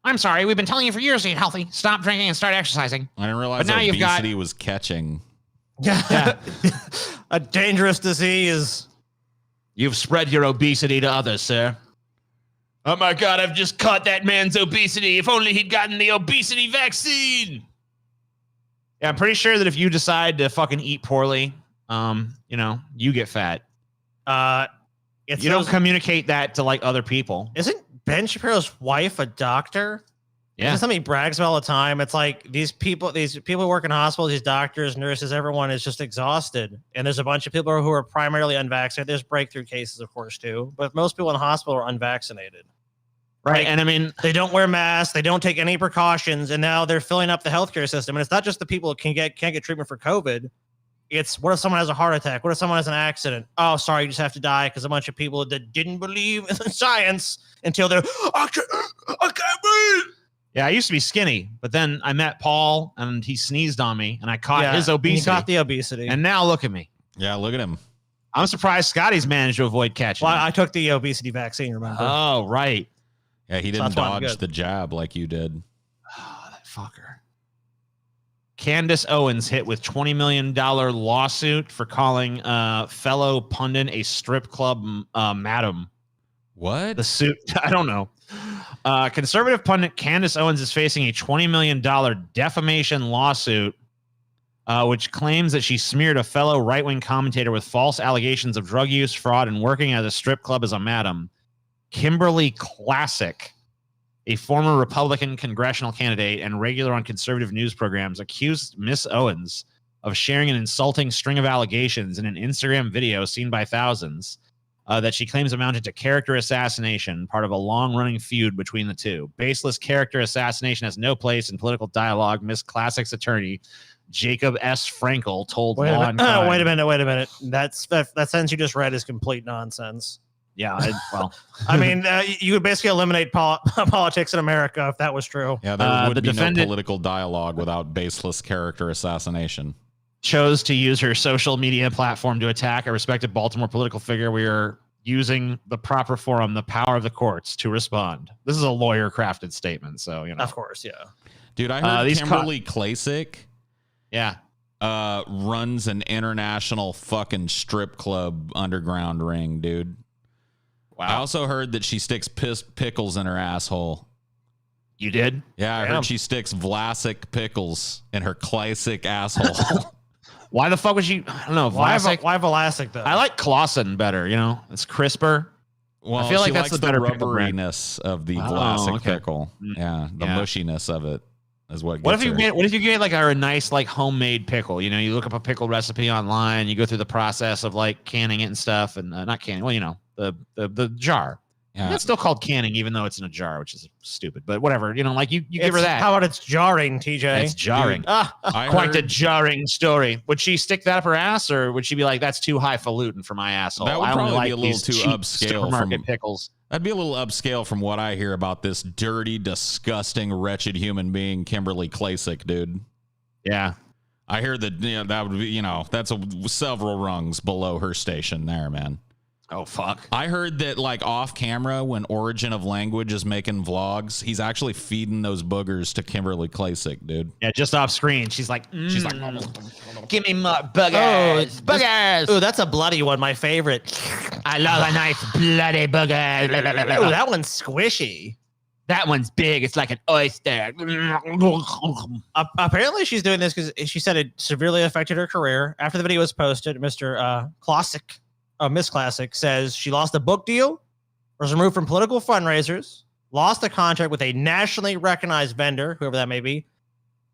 I'm sorry, we've been telling you for years to eat healthy, stop drinking, and start exercising. I didn't realize But now you've got- obesity was catching. Yeah. A dangerous disease. You've spread your obesity to others, sir. Oh my God, I've just caught that man's obesity. If only he'd gotten the obesity vaccine. Yeah, I'm pretty sure that if you decide to fucking eat poorly, you get fat. You don't communicate that to like other people. Isn't Ben Shapiro's wife a doctor? Yeah. Isn't something he brags about all the time? It's like these people who work in hospitals, these doctors, nurses, everyone is just exhausted. And there's a bunch of people who are primarily unvaccinated. There's breakthrough cases, of course, too. But most people in the hospital are unvaccinated. Right. Like, And I mean, they don't wear masks. They don't take any precautions. And now they're filling up the healthcare system. And it's not just the people who can't get treatment for COVID. It's what if someone has a heart attack? What if someone has an accident? Oh, sorry, you just have to die because a bunch of people that didn't believe in science until they're, I can't breathe. yeah, I used to be skinny, but then I met Paul and he sneezed on me and I caught his He obesity. got the obesity. And now look at me. Yeah, look at him. I'm surprised Scotty's managed to avoid catching Well, it. I took the obesity vaccine, remember? Oh, right. Yeah, he So didn't that's why I'm dodge good. the jab like you did. Oh, that fucker. Candace Owens hit with $20 million lawsuit for calling fellow pundit a strip club madam. What? The suit, I don't know. Conservative pundit Candace Owens is facing a $20 million defamation lawsuit, which claims that she smeared a fellow right-wing commentator with false allegations of drug use, fraud, and working at a strip club as a madam. Kimberly Classic, a former Republican congressional candidate and regular on conservative news programs, accused Miss Owens of sharing an insulting string of allegations in an Instagram video seen by thousands that she claims amounted to character assassination, part of a long-running feud between the two. Baseless character assassination has no place in political dialogue, Miss Classic's attorney, Jacob S. Frankel, told Wait Law a and Crime. wait a minute. That sentence you just read is complete nonsense. Yeah, well, I mean, you would basically eliminate politics in America if that was true. Yeah, there would the be no defendant- political dialogue without baseless character assassination. chose to use her social media platform to attack a respected Baltimore political figure. We are using the proper forum, the power of the courts, to respond. This is a lawyer-crafted statement, so, you know. Of course, yeah. Dude, I heard these Kimberly Klasick Yeah. runs an international fucking strip club underground ring, dude. Wow. I also heard that she sticks pickles in her asshole. You did? Yeah, I Damn. heard she sticks Vlasic pickles in her Klasick asshole. Why the fuck would you? I don't know. Why Vlasic? Vlasic, though? I like Clausen better, you know? It's crisper. Well, I feel like she that's likes the better pickle brand. rubberiness of the Oh, Vlasic okay. pickle. Yeah, the Yeah. mushiness of it is what. What if gets you her. get? What if you get like a nice like homemade pickle? You know, you look up a pickle recipe online, you go through the process of like canning it and stuff, and not canning. Well, you know, the jar. Yeah. It's still called canning, even though it's in a jar, which is stupid. But whatever, you know, like you give her It's- that. How about it's jarring, TJ? It's jarring. I Quite a heard- jarring story. Would she stick that up her ass, or would she be like, "That's too highfalutin for my asshole"? That would I only probably be like a little these too cheap upscale supermarket from- pickles. That'd be a little upscale from what I hear about this dirty, disgusting, wretched human being, Kimberly Klasick, dude. Yeah. I hear that, you know, that would be, you know, that's several rungs below her station there, man. Oh fuck. I heard that, like, off camera, when Origin of Language is making vlogs, he's actually feeding those boogers to Kimberly Klasick, dude. Yeah, just off screen. She's like, She's like, "Give me more boogers, boogers." Ooh, that's a bloody one. My favorite. I love a nice bloody booger. Ooh, that one's squishy. That one's big. It's like an oyster. Apparently, she's doing this because she said it severely affected her career. After the video was posted, Mr. Miss Classic says she lost a book deal, was removed from political fundraisers, lost a contract with a nationally recognized vendor, whoever that may be,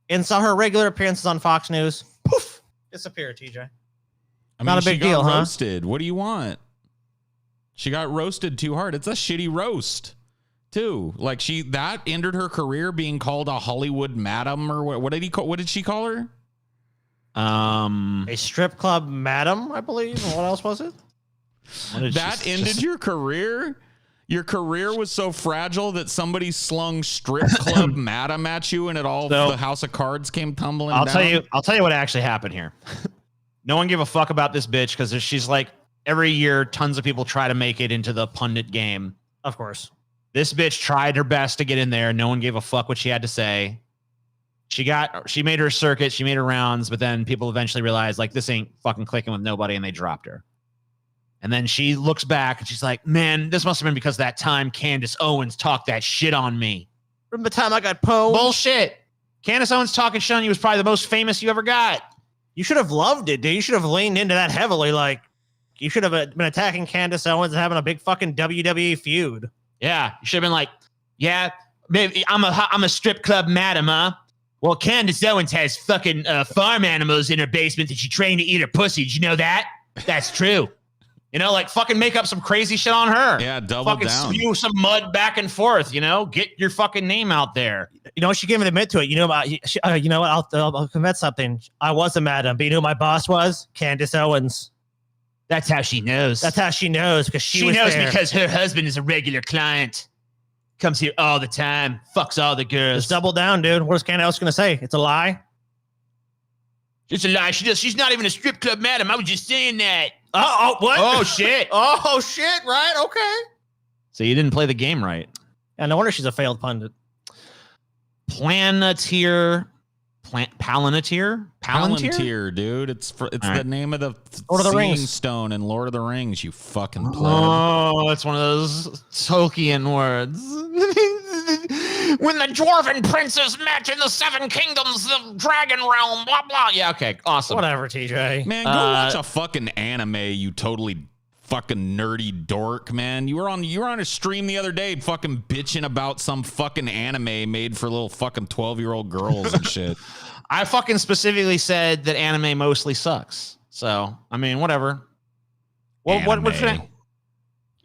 and saw her regular appearances on Fox News. Poof, disappear, TJ. I mean, Not a big she got deal, huh? roasted. What do you want? She got roasted too hard. It's a shitty roast, too. Like, that ended her career being called a Hollywood madam, or what did he call? What did she call her? A strip club madam, I believe. And what else was it? That ended your career. Your career was so fragile that somebody slung strip club madam at you, and the House of Cards came tumbling I'll down. tell you what actually happened here. No one gave a fuck about this bitch because she's like, every year tons of people try to make it into the pundit game. Of course. This bitch tried her best to get in there. No one gave a fuck what she had to say. She made her circuit, she made her rounds, but then people eventually realized, like, this ain't fucking clicking with nobody, and they dropped her. And then she looks back and she's like, "Man, this must have been because that time Candace Owens talked that shit on me." From the time I got pwned. Bullshit. Candace Owens talking shit on you was probably the most famous you ever got. You should have loved it, dude. You should have leaned into that heavily. Like, you should have been attacking Candace Owens and having a big fucking WWE feud. Yeah, you should have been like, "Yeah, maybe I'm a strip club madam, huh? Well, Candace Owens has fucking farm animals in her basement that she trained to eat her pussy. Did you know that? That's true." You know, like, fucking make up some crazy shit on her. Yeah, double fucking down. spew some mud back and forth, you know? Get your fucking name out there. You know, she can't even admit to it. You know, you know what? I'll commit something. I was a madam, but you know who my boss was? Candace Owens. That's how she knows. That's how she knows, because she was knows there. because her husband is a regular client. Comes here all the time. Fucks all the girls. Just double down, dude. What's Candace going to say? It's a lie? It's a lie. She's not even a strip club madam. I was just saying that. Oh, what? Oh, shit. Oh, shit, right? Okay. So you didn't play the game right. Yeah, no wonder she's a failed pundit. Palantir, dude. It's the right. name of the Lord of the Seeing Rings. Stone in Lord of the Rings, you fucking pleb. Oh, it's one of those Tolkien words. When the dwarven princes met in the Seven Kingdoms, the dragon realm, blah, blah. Yeah, okay, awesome. Whatever, TJ. Man, go watch a fucking anime, you totally fucking nerdy dork, man. You were on a stream the other day fucking bitching about some fucking anime made for little fucking 12-year-old girls and shit. I fucking specifically said that anime mostly sucks. So, I mean, whatever. Well, what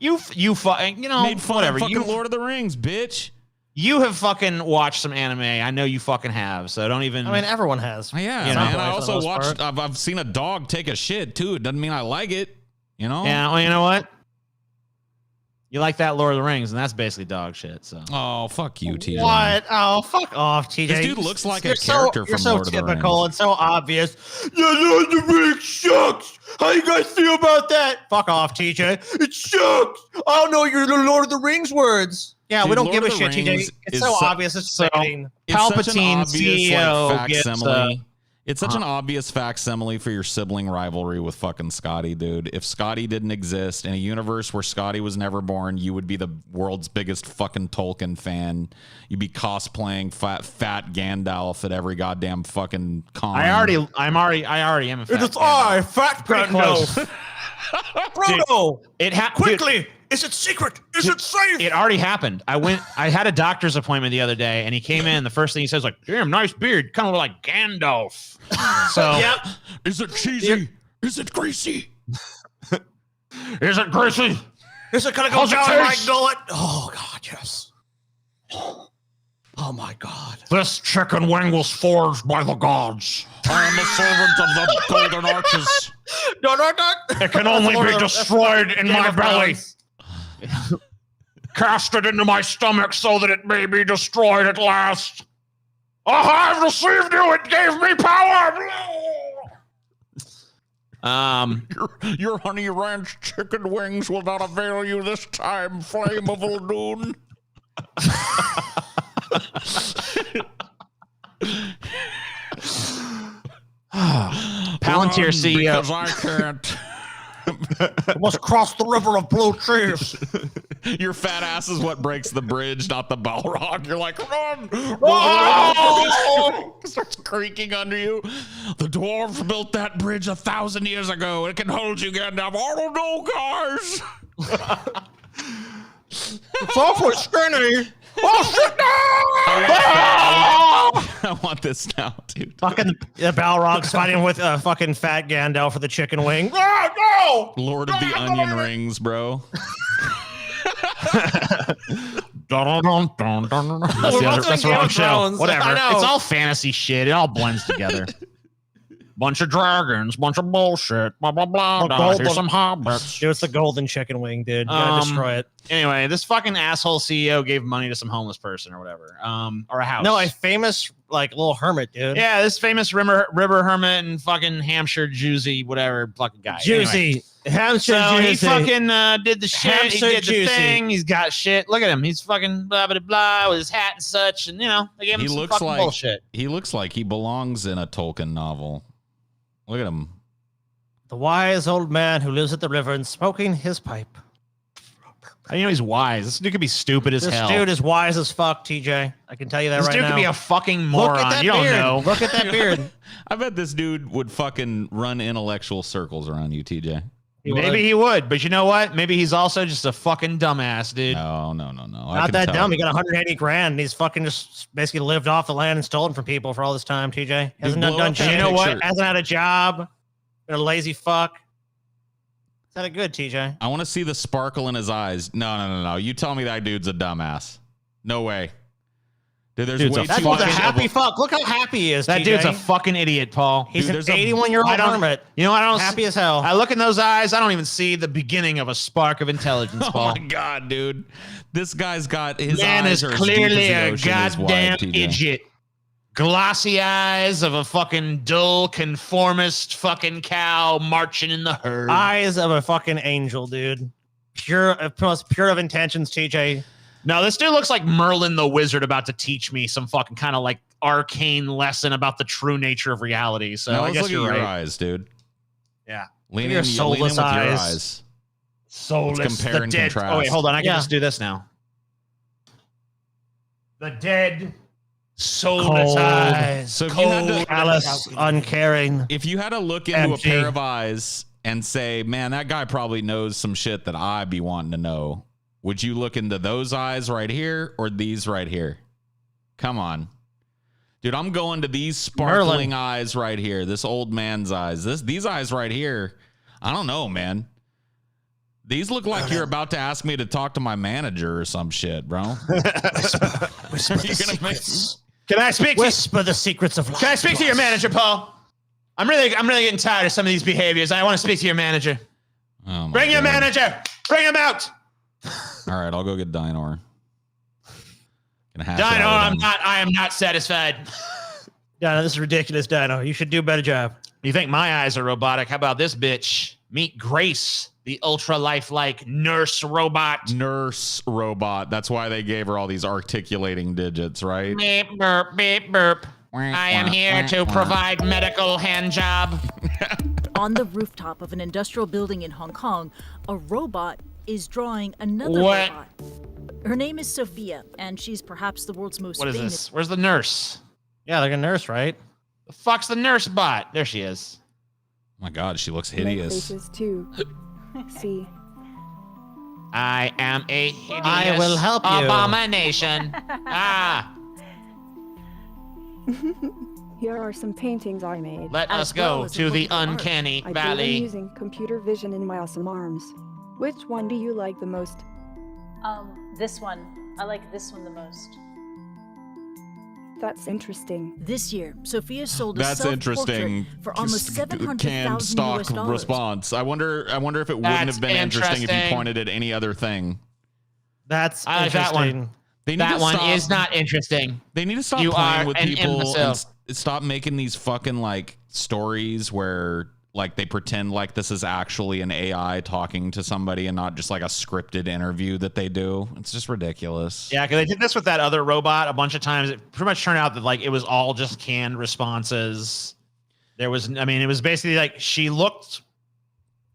you know, made fun whatever. of fucking Lord of the Rings, bitch. You have fucking watched some anime. I know you fucking have. So don't even. I mean, everyone has. Yeah, You know, man. I for the also most watched. part. I've seen a dog take a shit too. It doesn't mean I like it. You know. Yeah, well, you know what? You like that Lord of the Rings, and that's basically dog shit. So. Oh, fuck you, TJ. What? Oh, fuck off, TJ. This dude looks like a You're character you're from so Lord of the typical Rings. and so obvious. The Lord of the Rings sucks. How you guys feel about that? Fuck off, TJ. It sucks. I don't know your Lord of the Rings words. Yeah, Dude, we don't Lord give a of the shit, TJ. Rings It's is so so- obvious. It's so- fitting. It's such an Palpatine obvious, CEO like, gets, facsimile. It's such an obvious facsimile for your sibling rivalry with fucking Scotty, dude. If Scotty didn't exist in a universe where Scotty was never born, you would be the world's biggest fucking Tolkien fan. You'd be cosplaying fat Gandalf at every goddamn fucking con. I already am a fat It's fan. I, Fat Pretty close. Gandalf. Frodo, It happened quickly. Is it secret? Is it safe? It already happened. I had a doctor's appointment the other day, and he came in. The first thing he says, like, "Damn, nice beard, kind of like Gandalf." So, Yep. Is it cheesy? Is it greasy? Is it greasy? Is it gonna go down in my gullet? Oh God, yes. Oh my God. This chicken wing was forged by the gods. I am the servant of the Golden Arches. It can only be destroyed in my belly. Cast it into my stomach so that it may be destroyed at last. I have received you. It gave me power. Your honey ranch chicken wings will not avail you this time, Flame of Uldoon. Palantir CEO. Because I can't. I must cross the river of blue trees. Your fat ass is what breaks the bridge, not the Balrog. You're like, run! Starts creaking under you. The dwarves built that bridge 1,000 years ago. It can hold you, Gandalf. I don't know, cars. It's awfully skinny. Oh shit! I want this now, dude. Fucking Balrog's fighting with a fucking fat Gandalf for the chicken wing. Lord of the Onion Rings, bro. That's the wrong show. Whatever. It's all fantasy shit. It all blends together. Bunch of dragons, bunch of bullshit, blah blah blah. Here's some hobbits. Dude, it's the golden chicken wing, dude. You gotta destroy it. Anyway, this fucking asshole CEO gave money to some homeless person or whatever, or a house. No, a famous like little hermit, dude. Yeah, this famous river hermit and fucking Hampshire Juicy, whatever fucking guy. Juicy. Anyway. Hampshire So Juicy. he fucking did the shit. Hampshire He did the Juicy. thing. He's got shit. Look at him. He's fucking blah blah blah with his hat and such. And you know they gave him He some looks fucking like bullshit. he looks like he belongs in a Tolkien novel. Look at him. The wise old man who lives at the river and smoking his pipe. I know he's wise. This dude could be stupid as This hell. dude is wise as fuck, TJ. I can tell you that This right dude now. could be a fucking Look moron. at that You don't beard. know. Look at that beard. I bet this dude would fucking run intellectual circles around you, TJ. Maybe he would, but you know what? Maybe he's also just a fucking dumbass, dude. No. Not that dumb. He got 180 grand and he's fucking just basically lived off the land and stolen from people for all this time, TJ. Hasn't blow done up that shit. You know what? picture. Hasn't had a job. Been a lazy fuck. Is that a good, TJ? I want to see the sparkle in his eyes. No. You tell me that dude's a dumbass. No way. Dude, there's Dude's way a That too dude's a much. happy fuck. Look how happy he is, That TJ. dude's a fucking idiot, Paul. He's Dude, an there's a- 81-year-old I don't- hermit. You know what? I don't Happy as hell. I look in those eyes. I don't even see the beginning of a spark of intelligence, Oh Paul. my god, dude. This guy's got his Man eyes is are as deep as clearly the a ocean is wide, goddamn TJ. idiot. Glossy eyes of a fucking dull, conformist fucking cow marching in the herd. Eyes of a fucking angel, dude. Pure, most pure of intentions, TJ. No, this dude looks like Merlin the Wizard about to teach me some fucking kind of like arcane lesson about the true nature of reality. So Now I let's guess look you're at your right. eyes, dude. Yeah. Lean Your in, lean in soulless with your eyes. eyes. Soulless, Let's compare the and dead. contrast. Oh wait, hold on. I can Yeah. just do this now. The dead, soulless Cold. eyes. So if you had to- Callous, uncaring. If you had to look into Empty. a pair of eyes and say, man, that guy probably knows some shit that I'd be wanting to know, would you look into those eyes right here or these right here? Come on. Dude, I'm going to these sparkling eyes right here. This old man's eyes. These eyes right here. I don't know, man. These look like you're about to ask me to talk to my manager or some shit, bro. Whisper the You're gonna make- secrets. Can I speak to Whisper the secrets of life. Can I speak to your manager, Paul? I'm really getting tired of some of these behaviors. I want to speak to your manager. Oh my Bring your God. manager. Bring him out. All right, I'll go get Dinor. Gonna hash it Dino, out with him. I am not satisfied. Dino, this is ridiculous, Dino. You should do a better job. You think my eyes are robotic? How about this bitch? Meet Grace, the ultra lifelike nurse robot. Nurse robot. That's why they gave her all these articulating digits, right? Beep burp, beep burp. I am here to provide medical hand job. On the rooftop of an industrial building in Hong Kong, a robot is drawing another What? robot. Her name is Sophia, and she's perhaps the world's most What is famous. this? Where's the nurse? Yeah, like a nurse, right? The fuck's the nurse bot? There she is. Oh my God, she looks hideous. too. See. I am a hideous I will help you. abomination. Ah, Here are some paintings I made. let As us go well as a to the book of art. uncanny I drew them valley. using computer vision in my awesome arms. Which one do you like the most? This one. I like this one the most. That's interesting. This year, Sophia sold a That's self-portrait interesting. for almost Canned $700,000 stock US. response. I wonder if it wouldn't That's have been interesting if you interesting. pointed at any other thing. That's I like that interesting. one. They need That to one stop- is not interesting. They need to stop You playing are with an people imbecile. and stop making these fucking like stories where like they pretend like this is actually an AI talking to somebody and not just like a scripted interview that they do. It's just ridiculous. Yeah, because they did this with that other robot a bunch of times. It pretty much turned out that like it was all just canned responses. There was, I mean, it was basically like she looked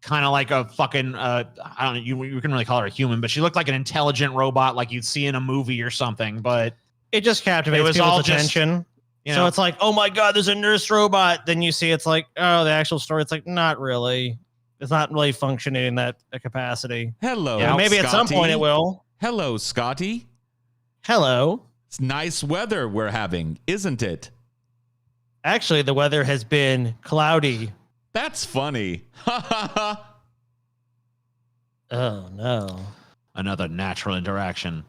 kind of like a fucking, I don't know, you can really call her a human, but she looked like an intelligent robot like you'd see in a movie or something. But It just captivates It was people's all just, attention. you So know. it's like, oh my God, there's a nurse robot. Then you see it's like, oh, the actual story. It's like, not really. It's not really functioning in that capacity. Hello. Yeah, maybe at some Scotty. point it will. Hello, Scotty. Hello. It's nice weather we're having, isn't it? Actually, the weather has been cloudy. That's funny. Ha ha ha. Oh, no. another natural interaction.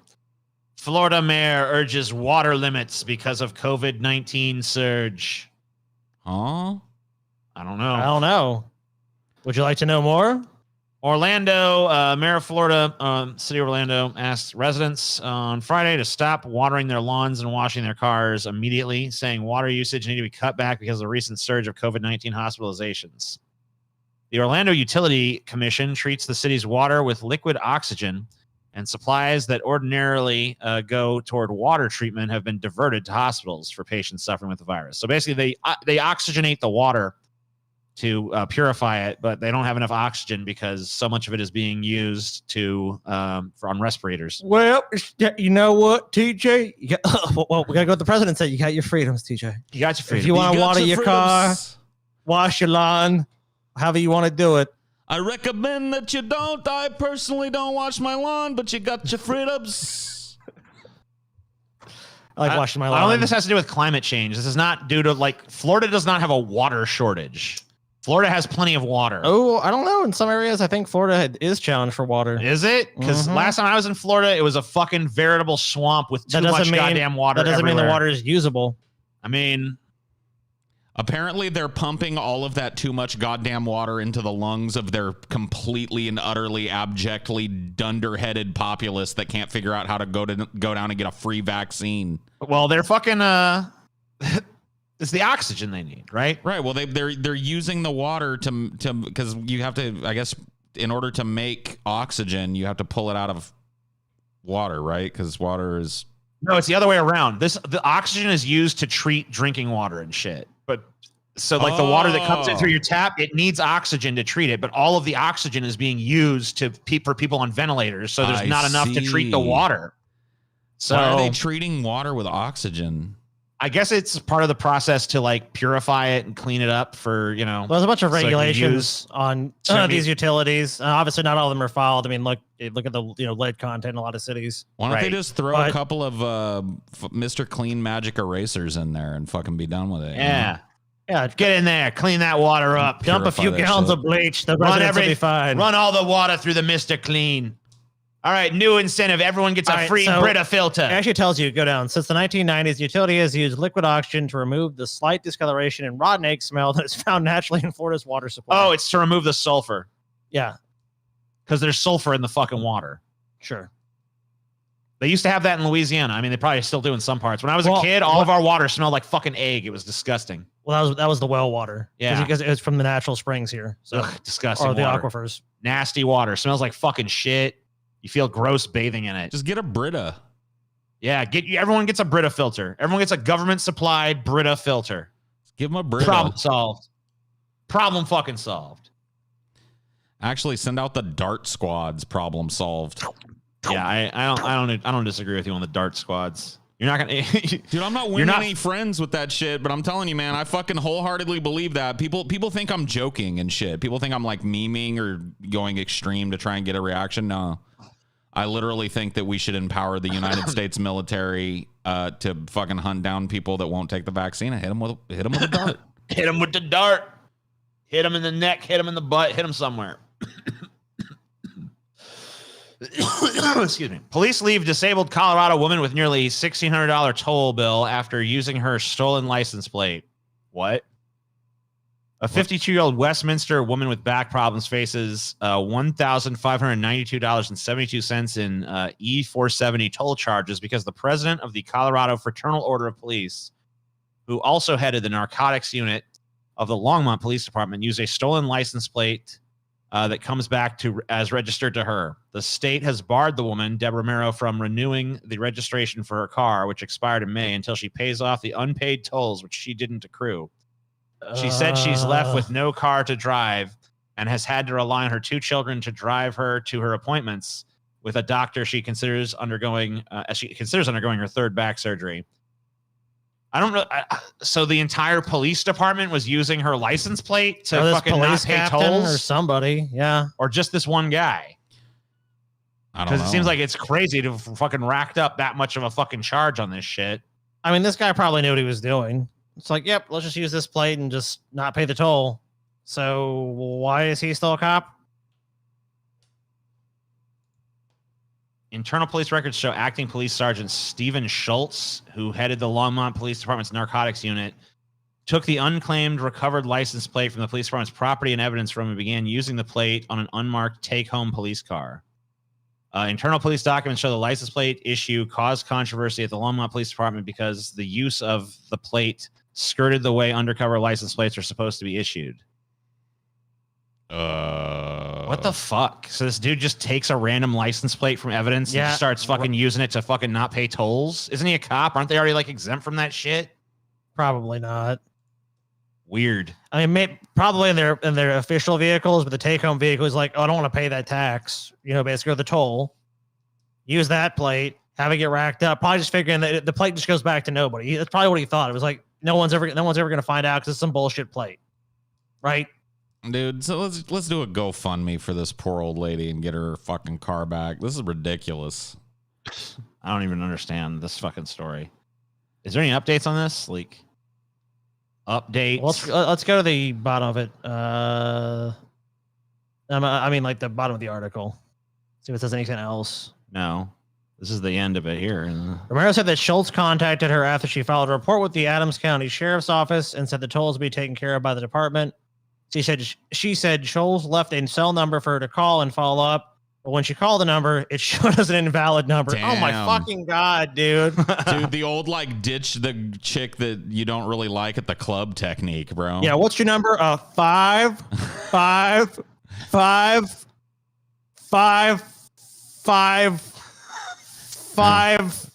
Florida mayor urges water limits because of COVID-19 surge. Huh? I don't know. I don't know. Would you like to know more? Orlando, Mayor of Florida, City of Orlando asked residents on Friday to stop watering their lawns and washing their cars immediately, saying water usage need to be cut back because of the recent surge of COVID-19 hospitalizations. The Orlando Utility Commission treats the city's water with liquid oxygen, and supplies that ordinarily go toward water treatment have been diverted to hospitals for patients suffering with the virus. So basically, they oxygenate the water to purify it, but they don't have enough oxygen because so much of it is being used to for on respirators. Well, you know what, TJ? You got, well, we gotta go with the president said. You got your freedoms, TJ. You got your freedom. If you want to water your car, freedoms. wash your lawn, however you want to do it. I recommend that you don't. I personally don't wash my lawn, but you got your freedoms. I like washing my lawn. I don't think this has to do with climate change. This is not due to like Florida does not have a water shortage. Florida has plenty of water. Oh, I don't know. In some areas, I think Florida is challenged for water. Is it? Because last time I was in Florida, it was a fucking veritable swamp with too much goddamn water. That doesn't mean the everywhere. water is usable. I mean, Apparently, they're pumping all of that too much goddamn water into the lungs of their completely and utterly abjectly dunderheaded populace that can't figure out how to go down and get a free vaccine. well, they're fucking it's the oxygen they need, right? Right. Well, they're using the water to because you have to, I guess, in order to make oxygen, you have to pull it out of water, right? Because water is. No, it's the other way around. The oxygen is used to treat drinking water and shit. But so like the water that comes in through your tap, it needs oxygen to treat it, but all of the oxygen is being used for people on ventilators. So there's I not enough to treat the see. water. So Why are they treating water with oxygen? I guess it's part of the process to like purify it and clean it up for, you know. There's a bunch of so it can regulations use- on so it these utilities. Obviously, not all of them are followed. I mean, look at the lead content in a lot of cities. Why don't they Right. just throw But- a couple of Mr. Clean magic erasers in there and fucking be done with it? you Yeah. know? Yeah, Get in there, clean that water up. dump a Purify few that gallons shit. of bleach. The Run residents will be fine. Run all the water through the Mr. Clean. All right, new incentive. Everyone gets a All right, free so- Brita filter. It actually tells you, go down. Since the 1990s, the utility has used liquid oxygen to remove the slight discoloration and rotten egg smell that is found naturally in Florida's water supply. Oh, it's to remove the sulfur yeah, because there's sulfur in the fucking water. sure. They used to have that in Louisiana. I mean, they probably still do in some parts. When I was Well, a kid, all of our water smelled like fucking egg. It was disgusting. Well, that was the well water. Yeah. because it was from the natural springs here. So Ugh, disgusting or the water. aquifers. Nasty water. Smells like fucking shit. You feel gross bathing in it. Just get a Brita. Yeah, everyone gets a Brita filter. Everyone gets a government supplied Brita filter. Give them a Brita. Problem solved. Problem fucking solved. Actually, send out the Dart squads. Problem solved. Yeah, I don't disagree with you on the dart squads. You're not gonna, Dude, I'm not winning any friends with that shit, but I'm telling you, man, I fucking wholeheartedly believe that. People think I'm joking and shit. People think I'm like memeing or going extreme to try and get a reaction. No, I literally think that we should empower the United States military to fucking hunt down people that won't take the vaccine and hit them with a dart. Hit him with the dart. Hit him in the neck. Hit him in the butt. Hit him somewhere. Excuse me. Police leave disabled Colorado woman with nearly $1,600 toll bill after using her stolen license plate. What? A 52-year-old Westminster woman with back problems faces $1,592.72 in E470 toll charges because the president of the Colorado Fraternal Order of Police, who also headed the narcotics unit of the Longmont Police Department, used a stolen license plate that comes back to as registered to her. The state has barred the woman, Deborah Romero, from renewing the registration for her car, which expired in May, until she pays off the unpaid tolls, which she didn't accrue. She said she's left with no car to drive and has had to rely on her 2 children to drive her to her appointments with a doctor she considers undergoing her 3rd back surgery. I don't know. So the entire police department was using her license plate to fucking not pay tolls, or somebody, yeah, or just this one guy. I don't know. Because it seems like it's crazy to fucking racked up that much of a fucking charge on this shit. I mean, this guy probably knew what he was doing. It's like, yep, let's just use this plate and just not pay the toll. So why is he still a cop? Internal police records show acting police sergeant Stephen Schultz, who headed the Longmont Police Department's narcotics unit, took the unclaimed recovered license plate from the police department's property and evidence room and began using the plate on an unmarked take-home police car. Internal police documents show the license plate issue caused controversy at the Longmont Police Department because the use of the plate skirted the way undercover license plates are supposed to be issued. What the fuck? So this dude just takes a random license plate from evidence and just starts fucking using it to fucking not pay tolls? Isn't he a cop? Aren't they already like exempt from that shit? Probably not. Weird. I mean, probably in their official vehicles, but the take-home vehicle is like, oh, I don't want to pay that tax. Basically, or the toll. Use that plate, have it get racked up. Probably just figuring that the plate just goes back to nobody. That's probably what he thought. It was like no one's ever going to find out because it's some bullshit plate, right? Dude, so let's do a GoFundMe for this poor old lady and get her fucking car back. This is ridiculous. I don't even understand this fucking story. Is there any updates on this? Like updates? Let's go to the bottom of it. I mean, like the bottom of the article. See if it says anything else. No. This is the end of it here. Romero said that Schultz contacted her after she filed a report with the Adams County Sheriff's Office and said the tolls would be taken care of by the department. She said Schultz left a cell number for her to call and follow up. But when she called the number, it showed as an invalid number. Damn. Oh my fucking God, dude. Dude, the old like ditch the chick that you don't really like at the club technique, bro. Yeah, what's your number? 5 5 5 5 5 5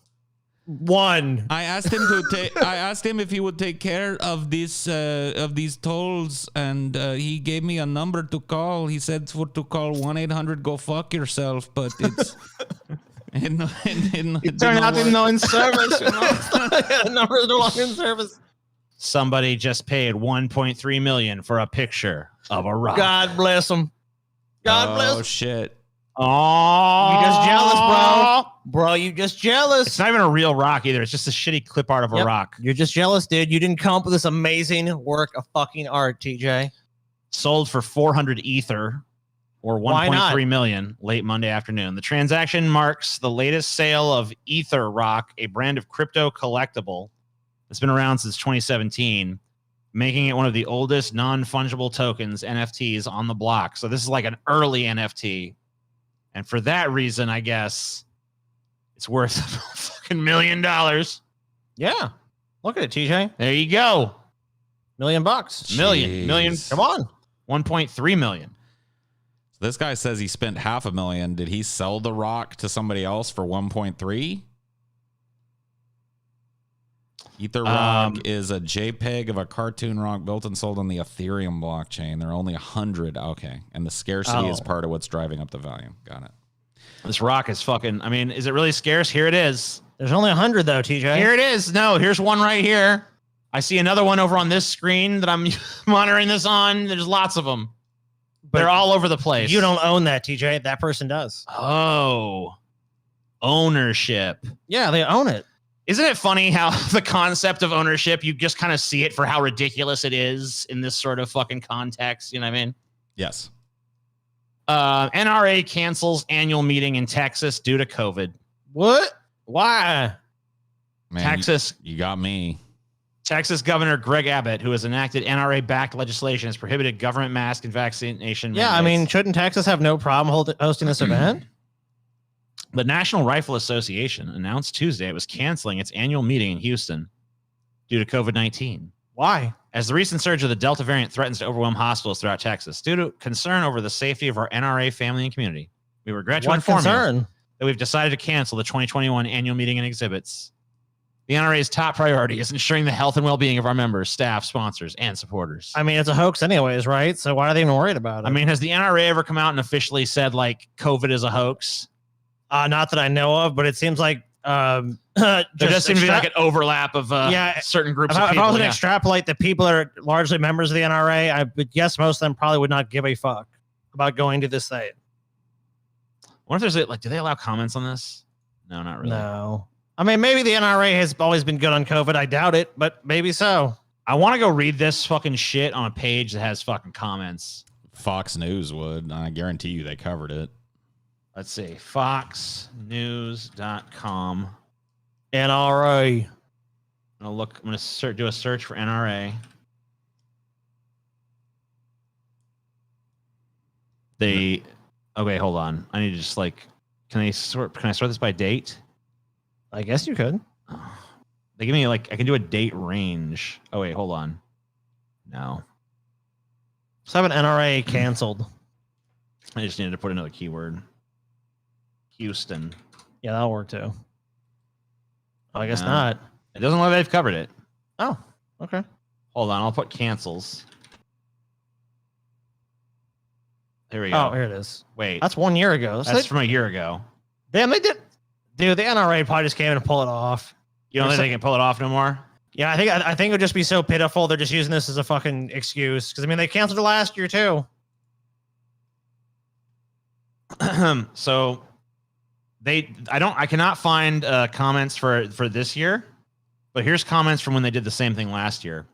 1. I asked him to take. I asked him if he would take care of this of these tolls, and he gave me a number to call. He said to call 1-800 go fuck yourself, but it's it turned out to no in service. The number is no longer in service. Somebody just paid $1.3 million for a picture of a rock. God bless him. God bless. Oh shit. Oh, you just jealous, bro. Bro, you just jealous. It's not even a real rock either. It's just a shitty clip art of a rock. You're just jealous, dude. You didn't come up with this amazing work of fucking art, TJ. Sold for 400 Ether or 1.3 million late Monday afternoon. The transaction marks the latest sale of Ether Rock, a brand of crypto collectible that's been around since 2017, making it one of the oldest non-fungible tokens, NFTs, on the block. So this is like an early NFT. And for that reason, I guess it's worth a fucking $1 million. Yeah. Look at it, TJ. There you go. $1 million. Million. Come on. 1.3 million. This guy says he spent $500,000. Did he sell the rock to somebody else for 1.3? Ether Rock is a JPEG of a cartoon rock built and sold on the Ethereum blockchain. There are only 100. Okay. And the scarcity is part of what's driving up the value. Got it. This rock is fucking, I mean, is it really scarce? Here it is. There's only 100 though, TJ. Here it is. No, here's one right here. I see another one over on this screen that I'm monitoring this on. There's lots of them. But they're all over the place. You don't own that, TJ. That person does. Oh. Ownership. Yeah, they own it. Isn't it funny how the concept of ownership, you just kind of see it for how ridiculous it is in this sort of fucking context? You know what I mean? Yes. NRA cancels annual meeting in Texas due to COVID. What? Why? Man, Texas. You got me. Texas Governor Greg Abbott, who has enacted NRA-backed legislation, has prohibited government mask and vaccination Yeah, I mandates. mean, shouldn't Texas have no problem hosting this event? The National Rifle Association announced Tuesday it was canceling its annual meeting in Houston due to COVID-19. Why? As the recent surge of the Delta variant threatens to overwhelm hospitals throughout Texas, due to concern over the safety of our NRA family and community, we regret to What inform you concern? that we've decided to cancel the 2021 annual meeting and exhibits. The NRA's top priority is ensuring the health and well-being of our members, staff, sponsors, and supporters. I mean, it's a hoax anyways, right? So why are they even worried about it? I mean, has the NRA ever come out and officially said, like, COVID is a hoax? Not that I know of, but it seems like There does seem to be like an overlap of certain groups If of I people. was to yeah. extrapolate the people that are largely members of the NRA, I would guess most of them probably would not give a fuck about going to this thing. I wonder if there's like, do they allow comments on this? No, not really. No. I mean, maybe the NRA has always been good on COVID. I doubt it, but maybe so. I want to go read this fucking shit on a page that has fucking comments. Fox News would. I guarantee you they covered it. Let's see. Foxnews.com. NRA. I'm going to do a search for NRA. Okay, hold on. I need to just like, can I sort this by date? I guess you could. They give me like, I can do a date range. Oh wait, hold on. No. Let's have an NRA canceled. I just needed to put another keyword. Houston. Yeah, that'll work too. Oh, I guess No. not. It doesn't look like they've covered it. Oh, okay. Hold on, I'll put cancels. There we go. Oh, here it is. Wait. That's 1 year ago. So That's from a year ago. damn, they did. Dude, the NRA probably just came in to pull it off. You don't think they can pull it off no more? Yeah, I think it would just be so pitiful. They're just using this as a fucking excuse. Because I mean, they canceled it last year too. So I cannot find comments for this year, but here's comments from when they did the same thing last year.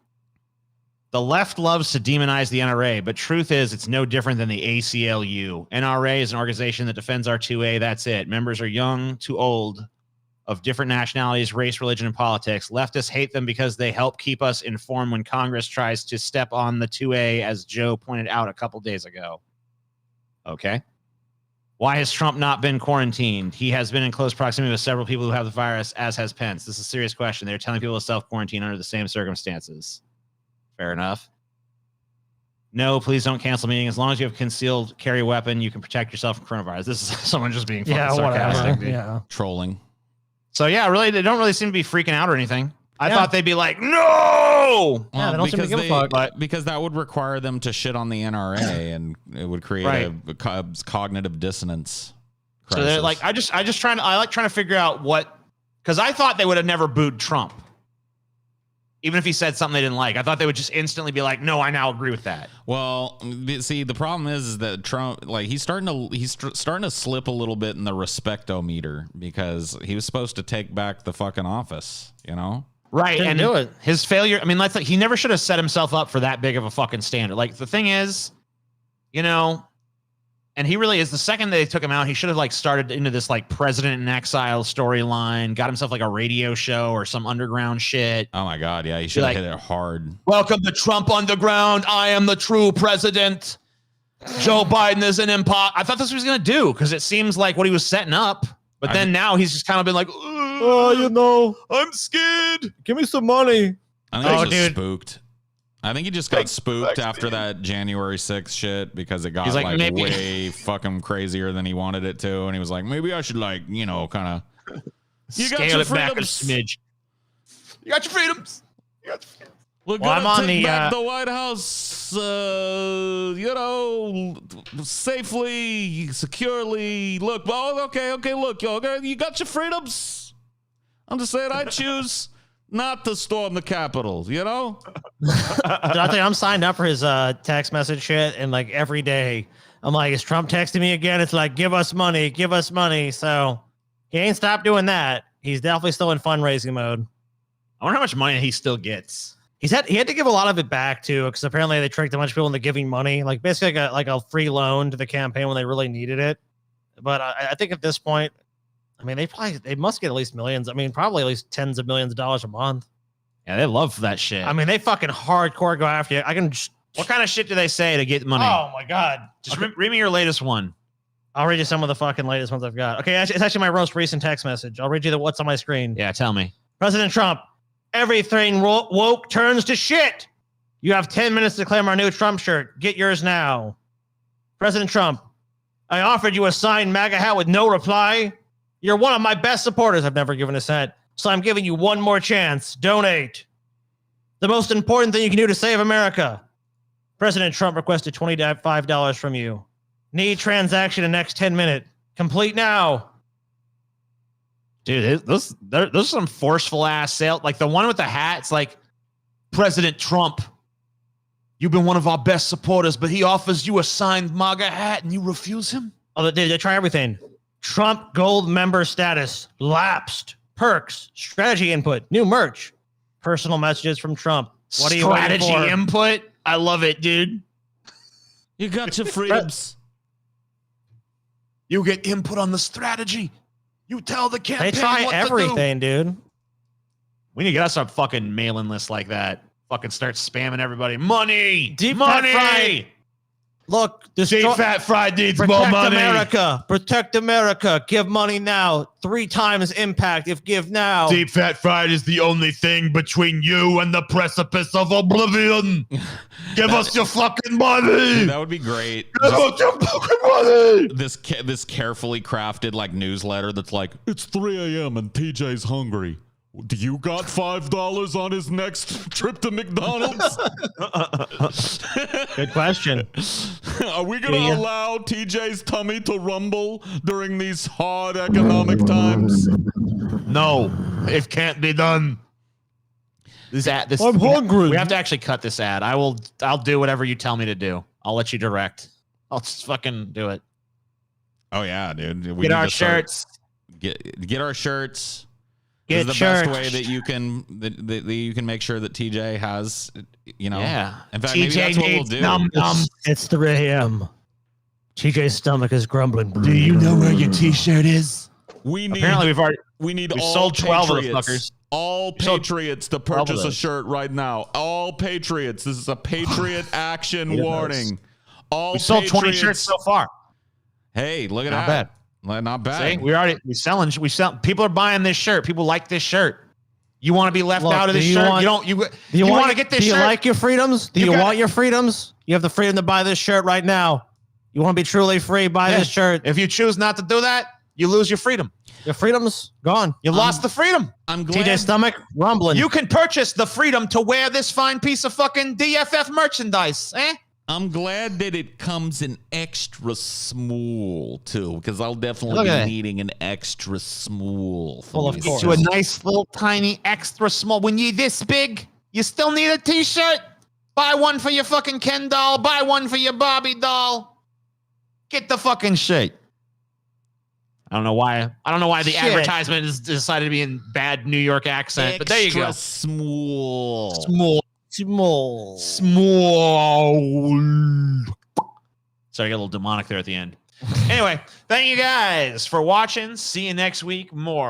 The left loves to demonize the NRA, but truth is it's no different than the ACLU. NRA is an organization that defends our 2A. That's it. Members are young to old, of different nationalities, race, religion, and politics. Leftists hate them because they help keep us informed when Congress tries to step on the 2A, as Joe pointed out a couple days ago. Okay. Why has Trump not been quarantined? He has been in close proximity with several people who have the virus, as has Pence. This is a serious question. They're telling people to self-quarantine under the same circumstances. Fair enough. No, please don't cancel meeting. As long as you have a concealed carry weapon, you can protect yourself from coronavirus. This is someone just being fucking sarcastic. Dude. Yeah. Trolling. So yeah, really, they don't really seem to be freaking out or anything. I thought they'd be like, no. Yeah, they don't seem to give a fuck. Because that would require them to shit on the NRA, and it would create a cognitive dissonance. So they're like, I like trying to figure out what, because I thought they would have never booed Trump, even if he said something they didn't like. I thought they would just instantly be like, no, I now agree with that. Well, see, the problem is that Trump, like, he's starting to slip a little bit in the respectometer, because he was supposed to take back the fucking office, you know? Right. Didn't and do it. His failure, I mean, he never should have set himself up for that big of a fucking standard. Like, the thing is, you know, and he really is, the second they took him out, he should have like started into this like president in exile storyline, got himself like a radio show or some underground shit. Oh my God. Yeah. He should have like, hit it hard. Welcome to Trump Underground. I am the true president. Joe Biden is an imposter. I thought this was going to do, because it seems like what he was setting up. But then now he's just kind of been like, oh, you know, I'm scared. Give me some money. I think he's just spooked. I think he just got spooked after that January 6th shit, because it got like way fucking crazier than he wanted it to. And he was like, maybe I should, like, you know, kind of scale it back a smidge. You got your freedoms. We're gonna take back the White House, you know, safely, securely. Look, well, okay, look, you got your freedoms. I'm just saying, I choose not to storm the Capitol, you know? Dude, I tell you, I'm signed up for his text message shit, and like every day, I'm like, is Trump texting me again? It's like, give us money, give us money. So he ain't stopped doing that. He's definitely still in fundraising mode. I wonder how much money he still gets. He had to give a lot of it back too, because apparently they tricked a bunch of people into giving money, like basically like a free loan to the campaign when they really needed it. But I think at this point, I mean, they must get at least millions. I mean, probably at least tens of millions of dollars a month. Yeah, they love that shit. I mean, they fucking hardcore go after you. What kind of shit do they say to get money? Oh my god! Just read me your latest one. I'll read you some of the fucking latest ones I've got. Okay, it's actually my most recent text message. I'll read you what's on my screen. Yeah, tell me. President Trump, everything woke turns to shit. You have 10 minutes to claim our new Trump shirt. Get yours now. President Trump, I offered you a signed MAGA hat with no reply. You're one of my best supporters. I've never given a cent, so I'm giving you one more chance. Donate. The most important thing you can do to save America. President Trump requested $25 from you. Need transaction in next 10 minutes. Complete now. Dude, there's some forceful ass sale. Like the one with the hat, it's like, President Trump, you've been one of our best supporters, but he offers you a signed MAGA hat and you refuse him? Oh, they try everything. Trump Gold member status lapsed. Perks, strategy input, new merch, personal messages from Trump. What are you waiting for? Strategy input? I love it, dude. You got your freedoms. You get input on the strategy. You tell the campaign They try what everything, to do. dude. We need to get us a fucking mailing list like that. Fucking start spamming everybody. Money! Deep money! Fat Fried. Look, Deep Fat Fried needs more protect money. America. Protect America. Give money now. 3 times impact if give now. Deep Fat Fried is the only thing between you and the precipice of oblivion. Give us your fucking money. That would be great. Give us your fucking money. This carefully crafted like newsletter that's like, it's 3 a.m. and TJ's hungry. Do you got $5 on his next trip to McDonald's? Good question. Are we going to allow TJ's tummy to rumble during these hard economic times? No, it can't be done. I'm hungry. We have to actually cut this ad. I'll do whatever you tell me to do. I'll let you direct. I'll just fucking do it. Oh yeah, dude. Get our shirts. Get our shirts. Get This is the shirts. best way that you can that you can make sure that TJ has, you know. Yeah. In fact, maybe that's what we'll do. It's 3 a.m. TJ's stomach is grumbling. Do you know where your T-shirt is? We need. Apparently, we need we've all sold 12 of patriots, the fuckers. all sold patriots to 12 of purchase a those. shirt right now. All patriots. This is a patriot action warning. All We sold 20 patriots- shirts so far. Hey, look at Not that. Not bad. See, we selling. People are buying this shirt. People like this shirt. You want to be left out of this shirt? You want to get this shirt? Do shirt? you like your freedoms? Do you want your freedoms? You have the freedom to buy this shirt right now. You want to be truly free? Buy this shirt. If you choose not to do that, you lose your freedom. Your freedom's gone. You lost the freedom. I'm glad. TJ's stomach rumbling. You can purchase the freedom to wear this fine piece of fucking DFF merchandise. I'm glad that it comes in extra small too, because I'll definitely Look be at that. needing an extra small. Well, of these. course. To a nice little tiny extra small. When you're this big, you still need a T-shirt. Buy one for your fucking Ken doll. Buy one for your Barbie doll. Get the fucking shirt. I don't know why the Shit. advertisement is decided to be in bad New York accent, but there you go. Extra small. Small. Sorry, I got a little demonic there at the end. Anyway, thank you guys for watching. See you next week. More.